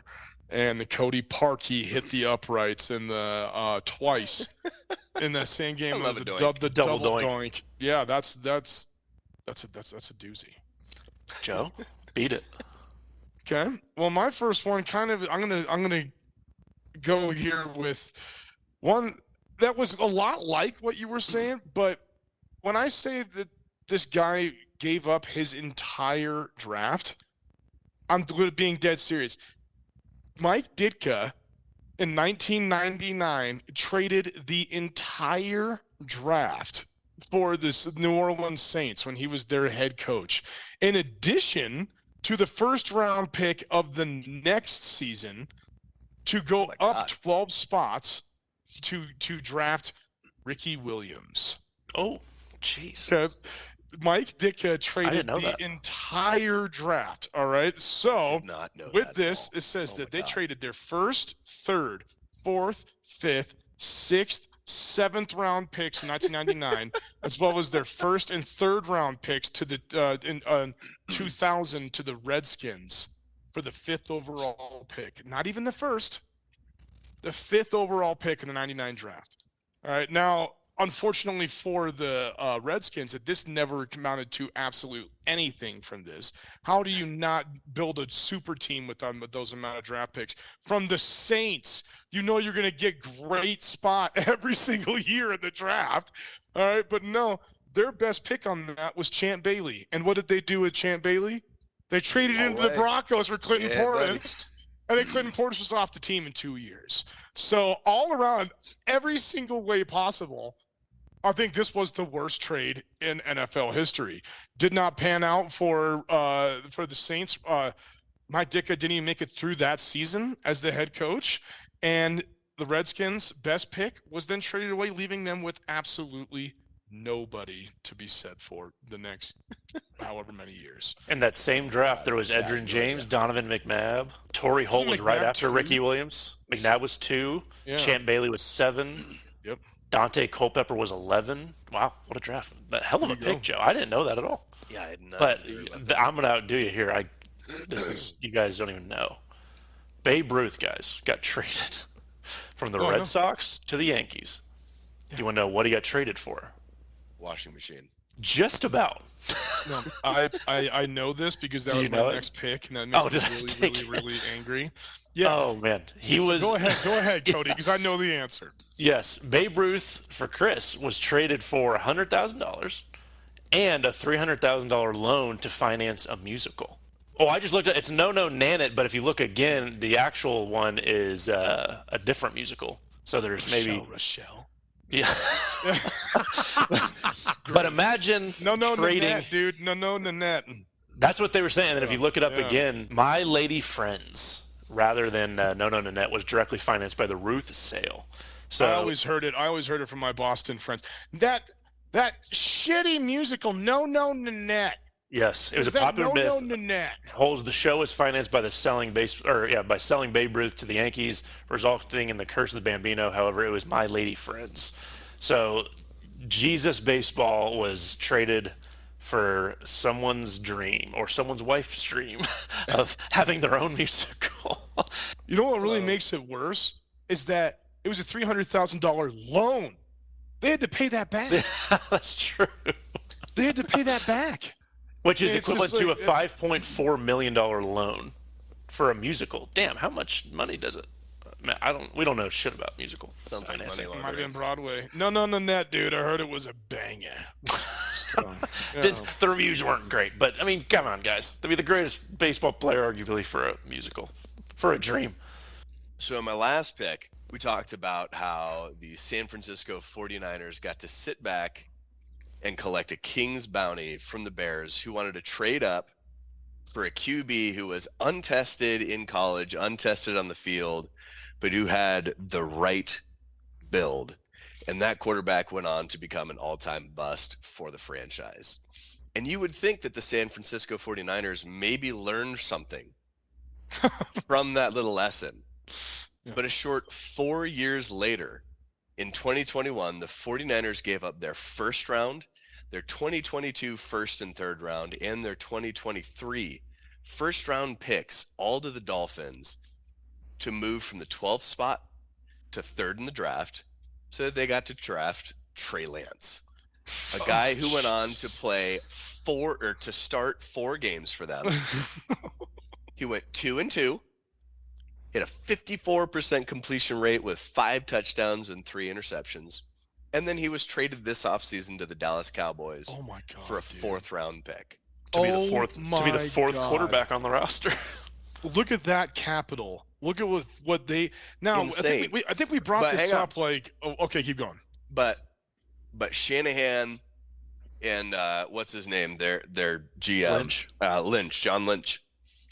and the Cody Parkey hit the uprights in the twice in that same game. I It love was a the doink. double Double doink. Yeah, that's a doozy. Joe, beat it. Okay. Well, my first one I'm gonna go here with one that was a lot like what you were saying, but when I say that this guy gave up his entire draft, I'm being dead serious. Mike Ditka in 1999 traded the entire draft for this New Orleans Saints when he was their head coach. In addition to the first round pick of the next season to go up 12 spots to draft Ricky Williams. Oh, jeez. Okay. Mike Ditka traded know the that. entire draft. All right. So Did not know with that at this, all. it says Oh that my they God. traded their first, third, fourth, fifth, sixth, seventh round picks in 1999, as well as their first and third round picks to the in 2000 to the Redskins for the fifth overall pick. Not even the first, the fifth overall pick in the 99 draft. All right. Now, unfortunately for the Redskins, that this never amounted to absolute anything from this. How do you not build a super team with those amount of draft picks? From the Saints, you know you're going to get great spot every single year in the draft. All right, but no, their best pick on that was Champ Bailey. And what did they do with Champ Bailey? They traded him to the Broncos for Clinton Yeah, buddy. Portis. And then Clinton Portis was off the team in 2 years. So all around, every single way possible, I think this was the worst trade in NFL history. Did not pan out for the Saints. Mike Ditka didn't even make it through that season as the head coach. And the Redskins' best pick was then traded away, leaving them with absolutely nobody to be set for the next however many years. In that same draft, there was Edgerrin James, Donovan McNabb. Torrey Holt was right McNabb after 2? Ricky Williams. McNabb was 2. Yeah. Champ Bailey was 7. Yep. Dante Culpepper was 11. Wow, what a draft. But hell of a There you pick, Joe. I didn't know that at all. Yeah, I had not But heard about that. I'm going to outdo you here. This is, you guys don't even know. Babe Ruth, guys, got traded from the Red Sox to the Yankees. Do you want to know what he got traded for? Washing machine. Just about. No, I know this because that Do was you my know it? next pick, and that makes Oh, me did I really, take really, it? really angry. Yeah. Oh man, he So was. Go ahead, Cody, Yeah. because I know the answer. Yes, Babe Ruth for Chris was traded for $100,000 and a $300,000 loan to finance a musical. Oh, I just looked at it's No No Nanit, but if you look again, the actual one is a different musical. So there's maybe Rochelle. yeah. But imagine No, trading. Nanette, dude. No, Nanette. That's what they were saying. And if you look it up Yeah. again, My Lady Friends, rather than No No Nanette, was directly financed by the Ruth sale. So I always heard it from my Boston friends. That shitty musical, No, Nanette. yes, it was a That popular myth. Nanette. Holds the show was financed by selling Babe Ruth to the Yankees, resulting in the curse of the Bambino. However, it was My Lady Friends. So Jesus baseball was traded for someone's dream or someone's wife's dream of having their own musical. You know what really makes it worse is that it was a $300,000 loan. They had to pay that back. That's true. They had to pay that back. Which is It's equivalent just to a like- $5.4 million loan for a musical. Damn, how much money does it? Man, we don't know shit about musical Sounds like financing. money Might be on laundering. Broadway. No, Nanette, dude. I heard it was a banger. So, yeah. The reviews weren't great, but I mean, come on, guys. To be the greatest baseball player, arguably, for a musical, for a dream. So in my last pick, we talked about how the San Francisco 49ers got to sit back and collect a king's bounty from the Bears, who wanted to trade up for a QB who was untested in college, untested on the field, but who had the right build. And that quarterback went on to become an all-time bust for the franchise. And you would think that the San Francisco 49ers maybe learned something from that little lesson. Yeah. But a short 4 years later, in 2021, the 49ers gave up their first round, their 2022 first and third round, and their 2023 first round picks, all to the Dolphins, to move from the 12th spot to third in the draft, so that they got to draft Trey Lance, a guy who went on to play start 4 games for them. He went 2-2, hit a 54% completion rate with 5 touchdowns and 3 interceptions. And then he was traded this offseason to the Dallas Cowboys Oh my god. for a dude. 4th round pick. To be Oh the fourth my quarterback on the roster. Look at that capital. Look at what they now. Insane. I think we brought But this hang on. up. Like, oh, okay, keep going. But Shanahan and what's his name? Their GM John Lynch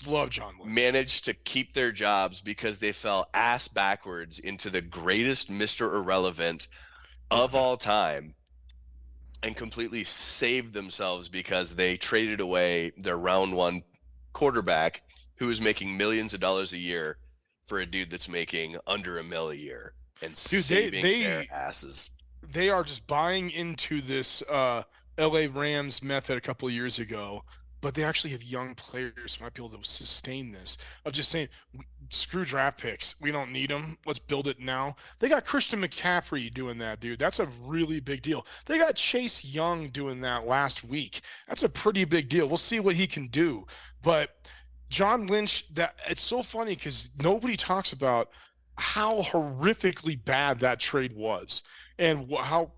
Love John Lynch. managed to keep their jobs because they fell ass backwards into the greatest Mr. Irrelevant of all time and completely saved themselves because they traded away their round 1 quarterback who was making millions of dollars a year for a dude that's making under $1 million a year and Dude, saving their asses. They are just buying into this LA Rams method a couple of years ago, but they actually have young players who might be able to sustain this. Of just saying, screw draft picks. We don't need them. Let's build it now. They got Christian McCaffrey doing that, dude. That's a really big deal. They got Chase Young doing that last week. That's a pretty big deal. We'll see what he can do. But John Lynch, it's so funny because nobody talks about how horrifically bad that trade was and how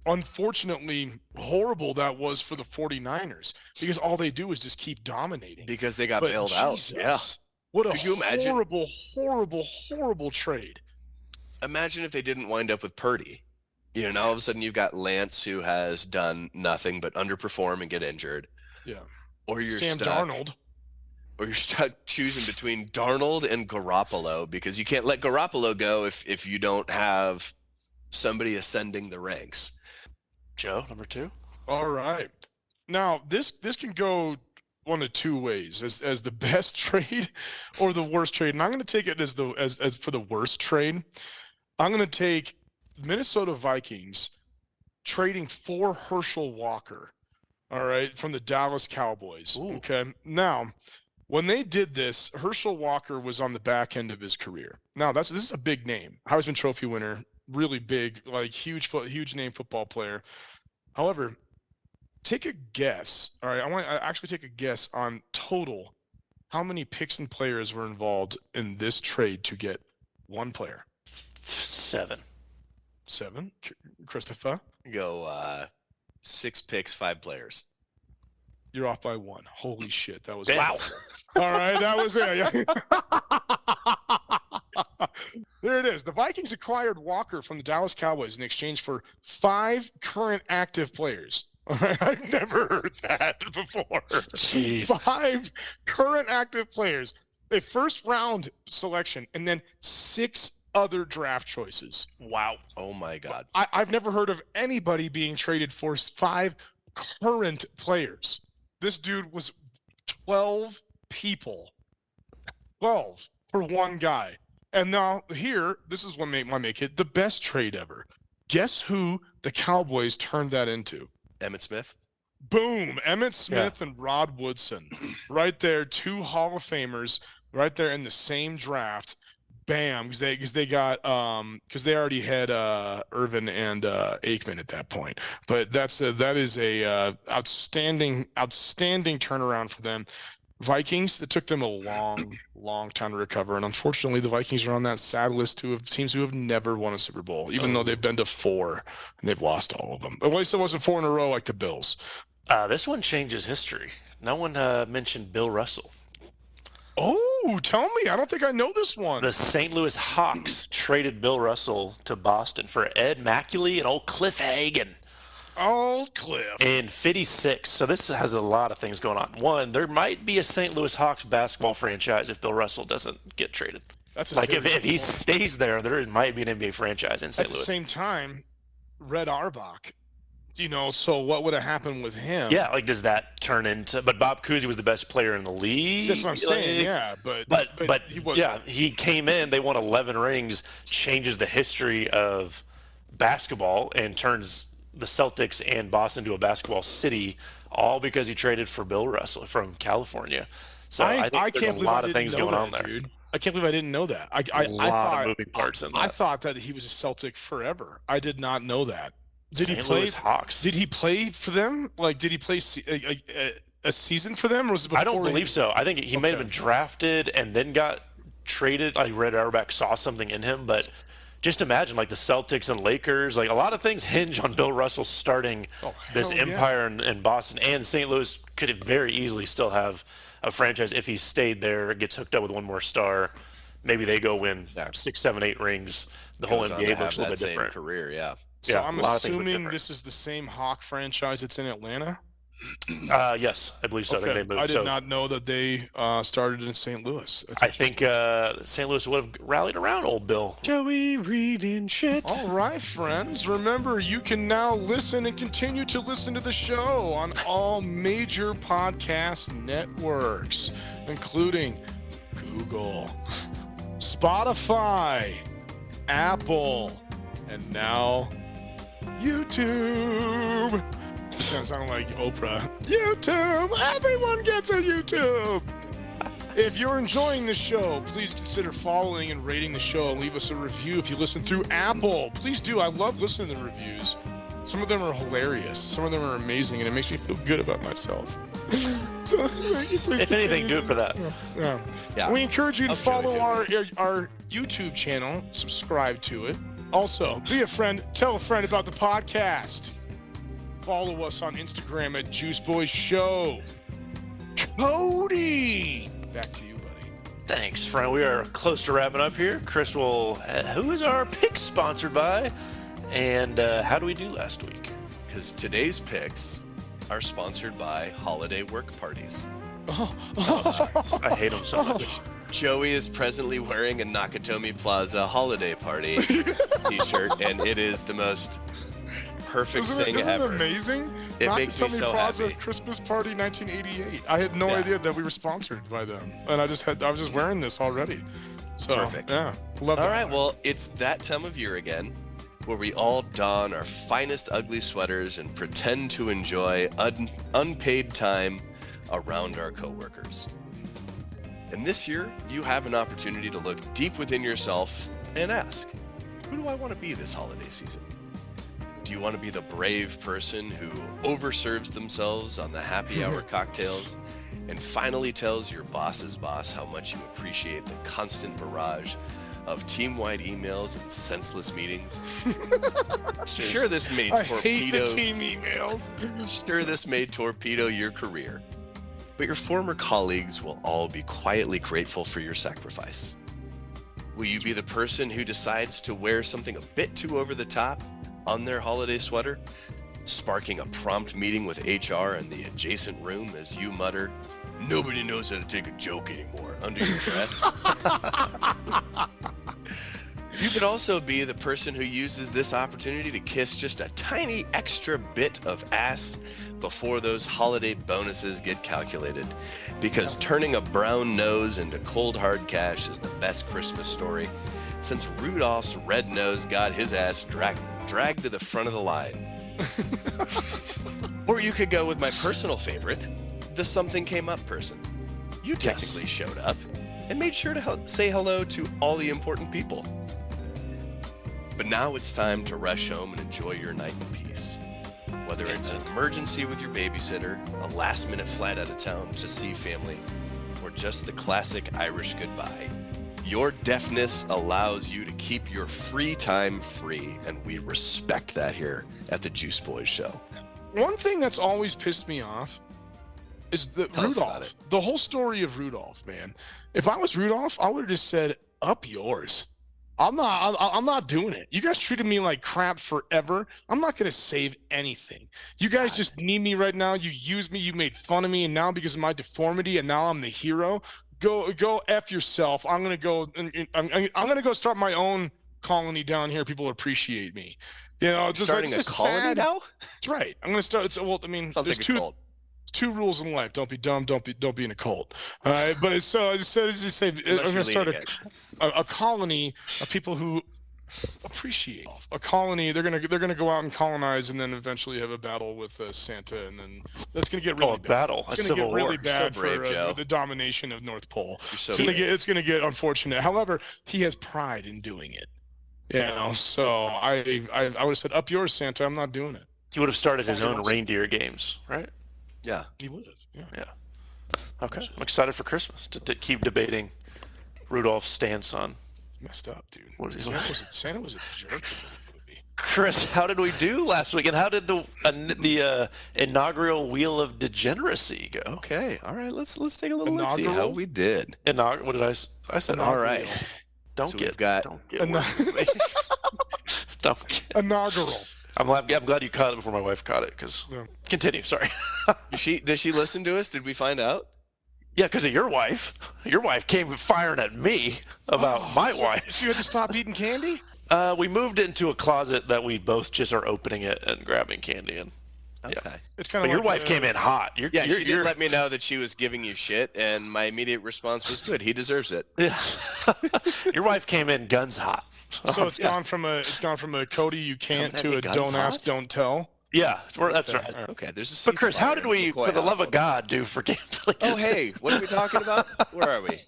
unfortunately horrible that was for the 49ers because all they do is just keep dominating. Because they got But bailed out. Jesus, Yeah. What a Could you imagine? horrible trade. Imagine if they didn't wind up with Purdy. You know, now all of a sudden you've got Lance who has done nothing but underperform and get injured. Yeah. Or you're Sam stuck. Darnold. Or you're stuck choosing between Darnold and Garoppolo because you can't let Garoppolo go if you don't have somebody ascending the ranks. Joe, number 2. All right. Now this can go one of two ways as the best trade or the worst trade. And I'm going to take it as for the worst trade. I'm going to take Minnesota Vikings trading for Herschel Walker. All right, from the Dallas Cowboys. Ooh. Okay. Now, when they did this, Herschel Walker was on the back end of his career. Now, this is a big name. Heisman Trophy winner, really big, like huge name football player. However, take a guess. All right, I want to actually take a guess on total. How many picks and players were involved in this trade to get one player? 7. 7. Christopher, Go 6 picks, 5 players. you're off by 1. Holy shit, that was Wow. All right, that was it. There it is. The Vikings acquired Walker from the Dallas Cowboys in exchange for 5 current active players. All right, I've never heard that before. Jeez. 5 current active players, a first-round selection, and then 6 other draft choices. Wow. Oh my God. I've never heard of anybody being traded for 5 current players. This dude was 12 people. 12 for one guy. And now here, this is what might make it the best trade ever. Guess who the Cowboys turned that into? Emmett Smith. Boom. Emmett Smith and Rod Woodson. Right there, 2 Hall of Famers right there in the same draft. Bam, because they got because they already had Irvin and Aikman at that point. But that is a outstanding turnaround for them. Vikings, it took them a long time to recover, and unfortunately, the Vikings are on that sad list of teams who have never won a Super Bowl, even though they've been to 4 and they've lost all of them. At least it wasn't 4 in a row like the Bills. This one changes history. No one mentioned Bill Russell. Oh, tell me. I don't think I know this one. The St. Louis Hawks traded Bill Russell to Boston for Ed Macaulay and old Cliff Hagan. Old Cliff. In 56. So this has a lot of things going on. One, there might be a St. Louis Hawks basketball franchise if Bill Russell doesn't get traded. That's like if he stays there might be an NBA franchise in St. Louis. At the same time, Red Auerbach. So what would have happened with him? Yeah, like does that turn into? But Bob Cousy was the best player in the league. That's what I'm saying. Yeah, but he came in. They won 11 rings, changes the history of basketball, and turns the Celtics and Boston to a basketball city, all because he traded for Bill Russell from California. So I think there's a lot of things going on there. Dude. I can't believe I didn't know that. I thought of moving parts in that. I thought that he was a Celtic forever. I did not know that. Did St. he play? Louis Hawks. Did he play for them? Like, did he play a season for them? Or was it before I don't believe so. I think he may have been drafted and then got traded. Like Red Auerbach saw something in him, but just imagine like the Celtics and Lakers. Like a lot of things hinge on Bill Russell starting this empire in Boston, and St. Louis could very easily still have a franchise if he stayed there, gets hooked up with one more star. Maybe they go win 6, 7, 8 rings. The whole NBA looks a little bit different. Career, yeah. So I'm assuming this is the same Hawk franchise that's in Atlanta? Yes, I believe so. Okay. I think they moved. I did not know that they started in St. Louis. I think St. Louis would have rallied around old Bill. Joey reading shit. All right, friends. Remember, you can now listen and continue to listen to the show on all major podcast networks, including Google, Spotify, Apple, and now YouTube. It's gonna sound like Oprah. YouTube! Everyone gets a YouTube! If you're enjoying the show, please consider following and rating the show and leave us a review if you listen through Apple. Please do. I love listening to the reviews. Some of them are hilarious. Some of them are amazing, and it makes me feel good about myself. So, if anything, do it for that. Yeah. We encourage you to follow our YouTube channel, subscribe to it. Also, be a friend, tell a friend about the podcast. Follow us on Instagram at Juice Boys Show. Cody, back to you, buddy. Thanks, friend. We are close to wrapping up here. Chris will. Who is our pick sponsored by? And how do we do last week? Because today's picks are sponsored by holiday work parties. I hate them so much. Joey is presently wearing a Nakatomi Plaza holiday party t-shirt, and it is the most perfect thing ever. Isn't it amazing? It makes me so Plaza happy. Christmas Party 1988. I had no idea that we were sponsored by them, and I was just wearing this already. So Perfect. Yeah, love that. All right, well, it's that time of year again, where we all don our finest ugly sweaters and pretend to enjoy unpaid time around our coworkers. And this year, you have an opportunity to look deep within yourself and ask, who do I want to be this holiday season? Do you want to be the brave person who overserves themselves on the happy hour cocktails and finally tells your boss's boss how much you appreciate the constant barrage of team-wide emails and senseless meetings? Sure, this may I hate the torpedo. team emails. Sure, this may torpedo your career, but your former colleagues will all be quietly grateful for your sacrifice. Will you be the person who decides to wear something a bit too over the top on their holiday sweater, sparking a prompt meeting with HR in the adjacent room as you mutter, "Nobody knows how to take a joke anymore," under your breath? You could also be the person who uses this opportunity to kiss just a tiny extra bit of ass before those holiday bonuses get calculated. Because turning a brown nose into cold hard cash is the best Christmas story since Rudolph's red nose got his ass dragged to the front of the line. Or you could go with my personal favorite, the something came up person. You technically showed up and made sure to say hello to all the important people. But now it's time to rush home and enjoy your night in peace. Whether it's an emergency with your babysitter, a last-minute flight out of town to see family, or just the classic Irish goodbye, your deafness allows you to keep your free time free, and we respect that here at the Juice Boys Show. One thing that's always pissed me off is that Tell us about Rudolph, it. the whole story of Rudolph, man. If I was Rudolph, I would have just said, "Up yours." I'm not doing it. You guys treated me like crap forever. I'm not going to save anything. You guys just need me right now. You used me. You made fun of me. And now because of my deformity and now I'm the hero, go F yourself. I'm going to go. I'm going to go start my own colony down here. People appreciate me. You know, it's just Starting it's a just colony sad. now? That's right. I'm going to start. Well, I mean, Sounds there's like a cult. two rules in life. Don't be dumb. Don't be in a cult. All right. But so I just say I'm Unless going you're to start leading a colony of people who appreciate a colony. They're gonna go out and colonize, and then eventually have a battle with Santa, and then that's gonna get really a bad. battle, It's a gonna civil get really war. bad So brave, for Joe. the domination of North Pole. You're so It's brave. gonna get unfortunate. However, he has pride in doing it. You know, so I would have said, "Up yours, Santa." I'm not doing it. He would have started his Fucking own awesome. reindeer games, right? Yeah. He would have. Yeah. Yeah. Okay. I'm excited for Christmas to keep debating Rudolph's stance on. Messed up, dude. What is he Santa was a jerk in the movie. Chris, how did we do last week? And how did the inaugural Wheel of Degeneracy go? Okay. All right. Let's take a little look, see how Inaugural? we did. What did I said? All right. Don't So get. we've got- Don't get. words with me. Don't get. Inaugural. I'm glad you caught it before my wife caught it. Because Yeah. continue. Sorry. Does she listen to us? Did we find out? Yeah, because of your wife. Your wife came firing at me about my wife. You had to stop eating candy? We moved into a closet that we both just are opening it and grabbing candy in. Okay. It's kind But of your wife came in hot. Yeah, she did let me know that she was giving you shit, and my immediate response was good. He deserves it. Yeah. Your wife came in guns hot. So it's gone from a Cody you can't Coming at to me a guns don't hot? ask, don't tell. Yeah, that's right. Okay, there's a But Chris, how ceasefire did in we, Sequoia for the love of household. God, do for gambling? Oh, hey, what are we talking about? Where are we?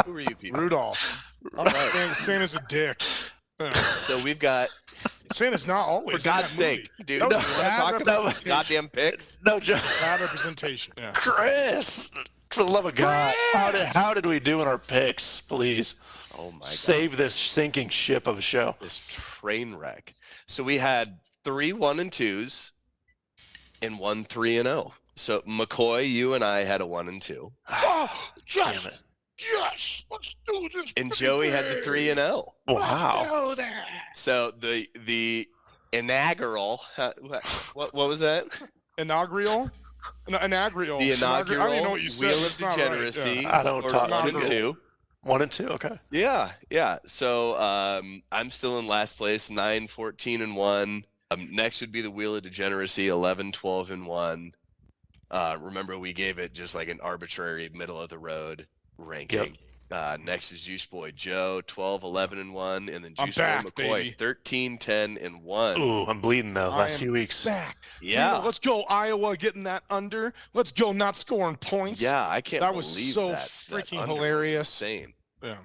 Who are you people? Rudolph. All right. Santa's a dick. Yeah. So we've got, Santa's not for always. in that God's sake, movie. dude, That you was want to bad talk about representation. goddamn picks? No, Joe. Bad representation. Yeah. Chris, for the love of God, how did we do in our picks? Please Oh my God, save this sinking ship of a show. this train wreck. So we had 3 1 and 2s and 1 3 and 0. So McCoy, you and I had a 1 and 2, Oh, Damn yes, it! yes. Let's do this. and Joey had the 3 and 0. Wow. Let's do that. So the inaugural, what was that? Inaugural. Inaugural. The inaugural I don't even know what you said. Wheel That's of not right. Degeneracy. Yeah. I don't or talk 1 and inaugural. 2. 1 and 2. Okay. Yeah. So I'm still in last place, 9, 14, and 1. Next would be the Wheel of Degeneracy, 11, 12, and 1. Remember, we gave it just like an arbitrary middle of the road ranking. Next is Juice Boy Joe, 12, 11, and 1, and then I'm Juice Boy back, McCoy, baby. 13, 10, and 1. Ooh, I'm bleeding though. I Last am few weeks. Back. Yeah. Let's go, Iowa, getting that under. Let's go, not scoring points. Yeah, I can't That believe was so that freaking under was hilarious. insane. Yeah.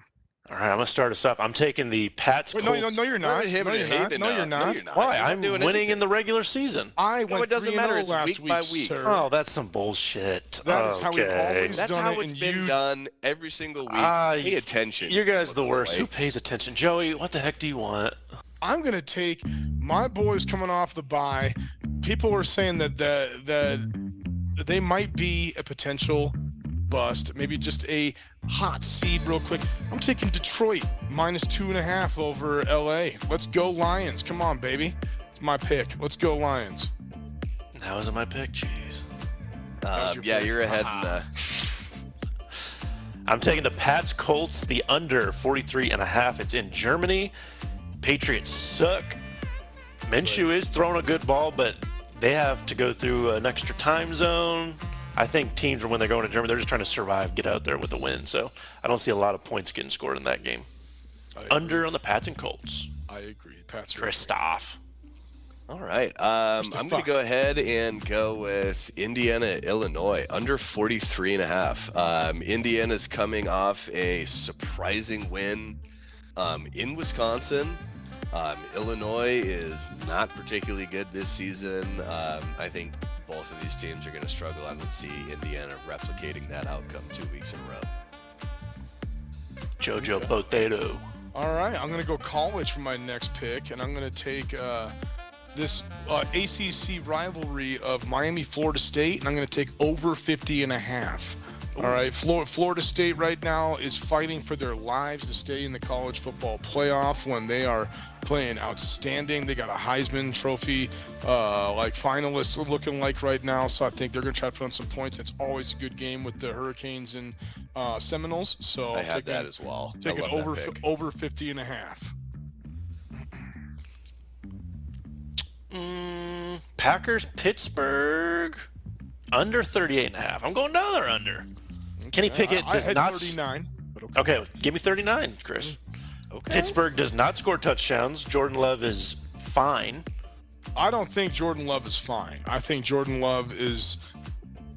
All right, I'm gonna start us up. I'm taking the Pats. Wait, Colts. no, you're not. Him No, and you're Haven not. No, now. you're No, not. you're not. Why? You're not I'm doing winning anything. in the regular season. I went it doesn't 3-0 matter. It's last week week, by week. sir. Oh, that's some bullshit. That is how we Okay. always That's done how it, it's and been you- done every single week. Pay attention. You guys the by worst. way. Who pays attention? Joey, what the heck do you want? I'm gonna take my boys coming off the bye. People were saying that they might be a potential bust, maybe just a hot seed real quick. I'm taking Detroit -2.5 over LA. Let's go Lions. Come on, baby. It's my pick. Let's go Lions. That wasn't my pick, jeez. your Yeah, pick. you're ahead. I'm taking the Pats Colts, the under 43.5. It's in Germany. Patriots suck. Minshew is throwing a good ball, but they have to go through an extra time zone. I think teams, when they're going to Germany, they're just trying to survive, get out there with a win. So I don't see a lot of points getting scored in that game. Under on the Pats and Colts. I agree. Pats are Christoph. All right. I'm going to go ahead and go with Indiana, Illinois, under 43.5. Indiana's coming off a surprising win in Wisconsin. Illinois is not particularly good this season. I think both of these teams are going to struggle. I don't see Indiana replicating that outcome 2 weeks in a row. Jojo Potato. All right, I'm going to go college for my next pick, and I'm going to take this ACC rivalry of Miami, Florida State, and I'm going to take over 50.5. All right, Florida State right now is fighting for their lives to stay in the college football playoff when they are playing outstanding. They got a Heisman Trophy finalists looking like right now, so I think they're going to try to put on some points. It's always a good game with the Hurricanes and Seminoles. So I had that as well. Taking I love that pick. over 50.5. Packers, Pittsburgh, under 38.5. I'm going another under. Kenny Pickett I does had not. 39. But okay. Okay, give me 39, Chris. Okay. Pittsburgh does not score touchdowns. Jordan Love is fine. I don't think Jordan Love is fine. I think Jordan Love is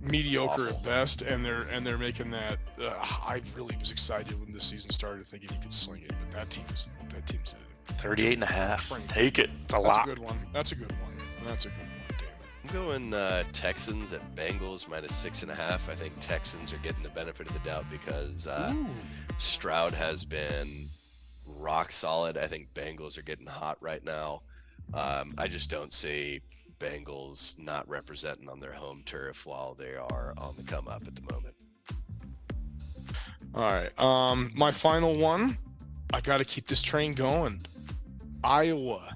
mediocre Awful. at best, and they're making that. I really was excited when this season started, thinking he could sling it, but that team's 38.5. Take it. It's a lot. a good one. That's a good one. Damn it. I'm going Texans at Bengals -6.5. I think Texans are getting the benefit of the doubt because Stroud has been rock solid. I think Bengals are getting hot right now. I just don't see Bengals not representing on their home turf while they are on the come up at the moment. All right. My final one. I got to keep this train going. Iowa.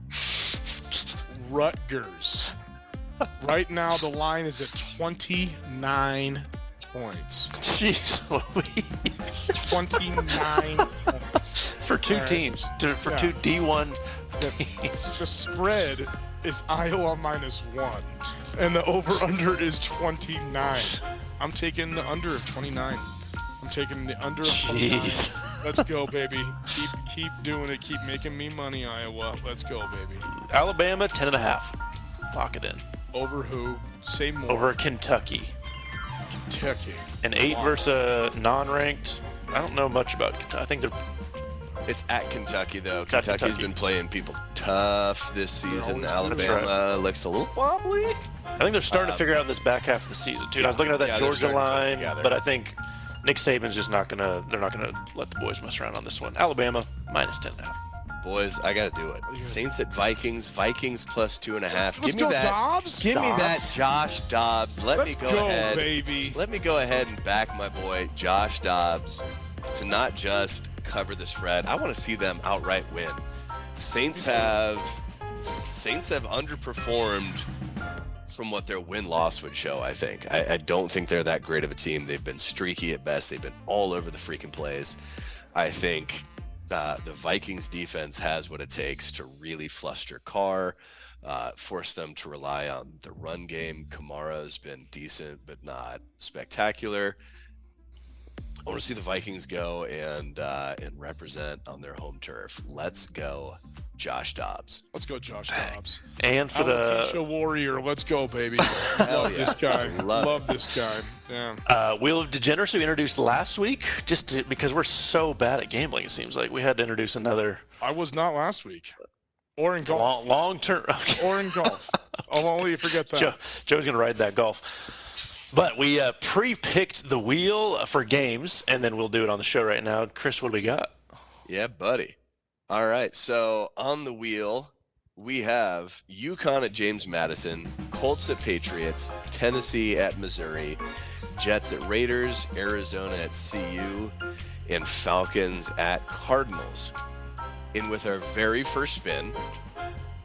Rutgers. Right now, the line is at 29 points. Jeez Louise. 29 points. For two All right. teams. For Yeah. two D1 The teams. spread is Iowa -1, and the over/under is 29. I'm taking the under of 29. I'm taking the under of 29. Jeez. Let's go, baby. Keep doing it. Keep making me money, Iowa. Let's go, baby. Alabama, 10.5. Lock it in. Over who? Say more. Over Kentucky. Kentucky. An 8 versus a non-ranked. I don't know much about Kentucky. I think they're It's at Kentucky, though. It's at Kentucky's Kentucky. been playing people tough this season. always do. Alabama looks a little wobbly. I think they're starting to figure out this back half of the season, too. I was looking at that yeah, they're Georgia starting to come line, together. but I think Nick Saban's just not gonna. They're not gonna let the boys mess around on this one. Alabama -10.5. Boys, I got to do it. Saints at Vikings. Vikings +2.5. Let's Give me go, that. Dobbs. Give me that Dobbs. Josh Dobbs. Let's go go, ahead. baby. Let me go ahead and back my boy Josh Dobbs to not just cover the spread. I want to see them outright win. Saints have underperformed from what their win-loss would show, I think. I don't think they're that great of a team. They've been streaky at best. They've been all over the freaking place. I think the Vikings defense has what it takes to really fluster Carr, force them to rely on the run game. Kamara's been decent, but not spectacular. I want to see the Vikings go and represent on their home turf. Let's go Josh Dobbs. Let's go, Josh Dobbs. And for Alopecia Warrior, let's go, baby. Love this guy. Love this guy. Yeah. Wheel of Degeneracy we introduced last week, because we're so bad at gambling, it seems like. We had to introduce another. I was not last week. Or in golf. Long term. Okay. Or in golf. I'll let you forget that. Joe's going to ride that golf. But we pre-picked the wheel for games, and then we'll do it on the show right now. Chris, what do we got? Yeah, buddy. All right, so on the wheel, we have UConn at James Madison, Colts at Patriots, Tennessee at Missouri, Jets at Raiders, Arizona at CU, and Falcons at Cardinals. And with our very first spin,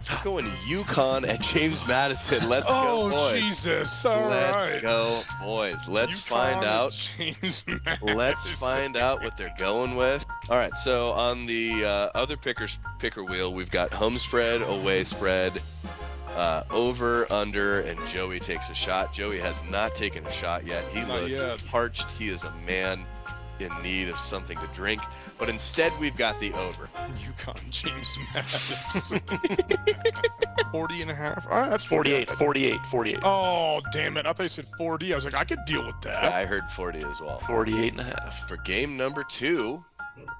we're going UConn at James Madison. Let's go, boys. Oh, Jesus. All right. Let's go, boys. Let's find out. James Let's find out what they're going with. All right, so on the other picker wheel, we've got home spread, away spread, over, under, and Joey takes a shot. Joey has not taken a shot yet. He looks parched. He is a man in need of something to drink. But instead, we've got the over. UConn, James Madison. 40 and a half. Oh, that's 48. Oh, damn it. I thought you said 40. I was like, I could deal with that. Yeah, I heard 40 as well. 48 and a half. For game number 2,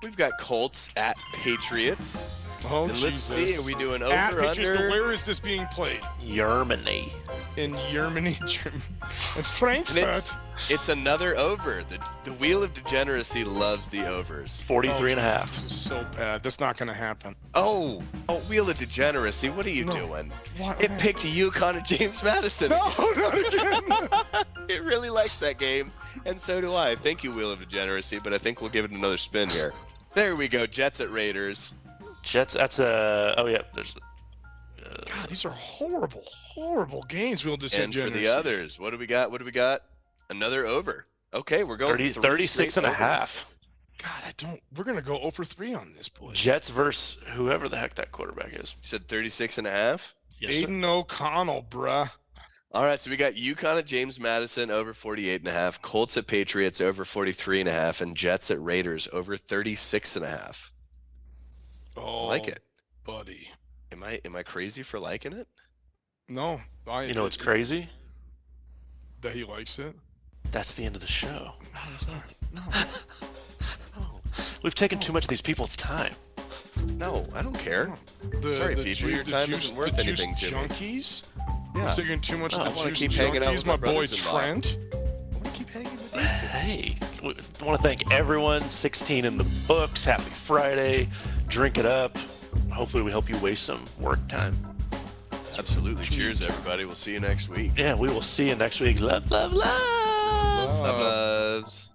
we've got Colts at Patriots. Oh, and let's see, are we doing over, at Patriots, under? but where is this being played? Germany. In Germany, Germany. And Frankfurt. It's another over. The Wheel of Degeneracy loves the overs. 43 and a half. This is so bad. That's not going to happen. Oh, Wheel of Degeneracy, what are you doing? What? It picked UConn and James Madison. No, not again. It really likes that game, and so do I. Thank you, Wheel of Degeneracy, but I think we'll give it another spin here. There we go, Jets at Raiders. Jets, that's a... Oh, yeah, there's... God, these are horrible, horrible games. We'll just And for the others, what do we got? Another over. Okay, we're going 36 and a half. God, we're going to go over 3 on this, boys. Jets versus whoever the heck that quarterback is. You said 36 and a half? Yes, sir. Aiden O'Connell, bruh. All right, so we got UConn at James Madison over 48 and a half, Colts at Patriots over 43 and a half, and Jets at Raiders over 36 and a half. Oh, I like it. Buddy. Am I crazy for liking it? No. You know what's crazy? That he likes it? That's the end of the show. No, it's not. No. We've taken too much of these people's time. No, I don't care. Sorry, people, your time isn't worth anything to me. Junkies? Yeah. You're taking too much of I the wanna juice keep hanging out junkies. with My my boy brothers-in-law. Trent. I want to keep hanging with these two. Hey, we want to thank everyone. 16 in the books. Happy Friday. Drink it up. Hopefully we help you waste some work time. Absolutely. Cheers, everybody. We'll see you next week. Yeah, we will see you next week. Love, love, love. Love loves.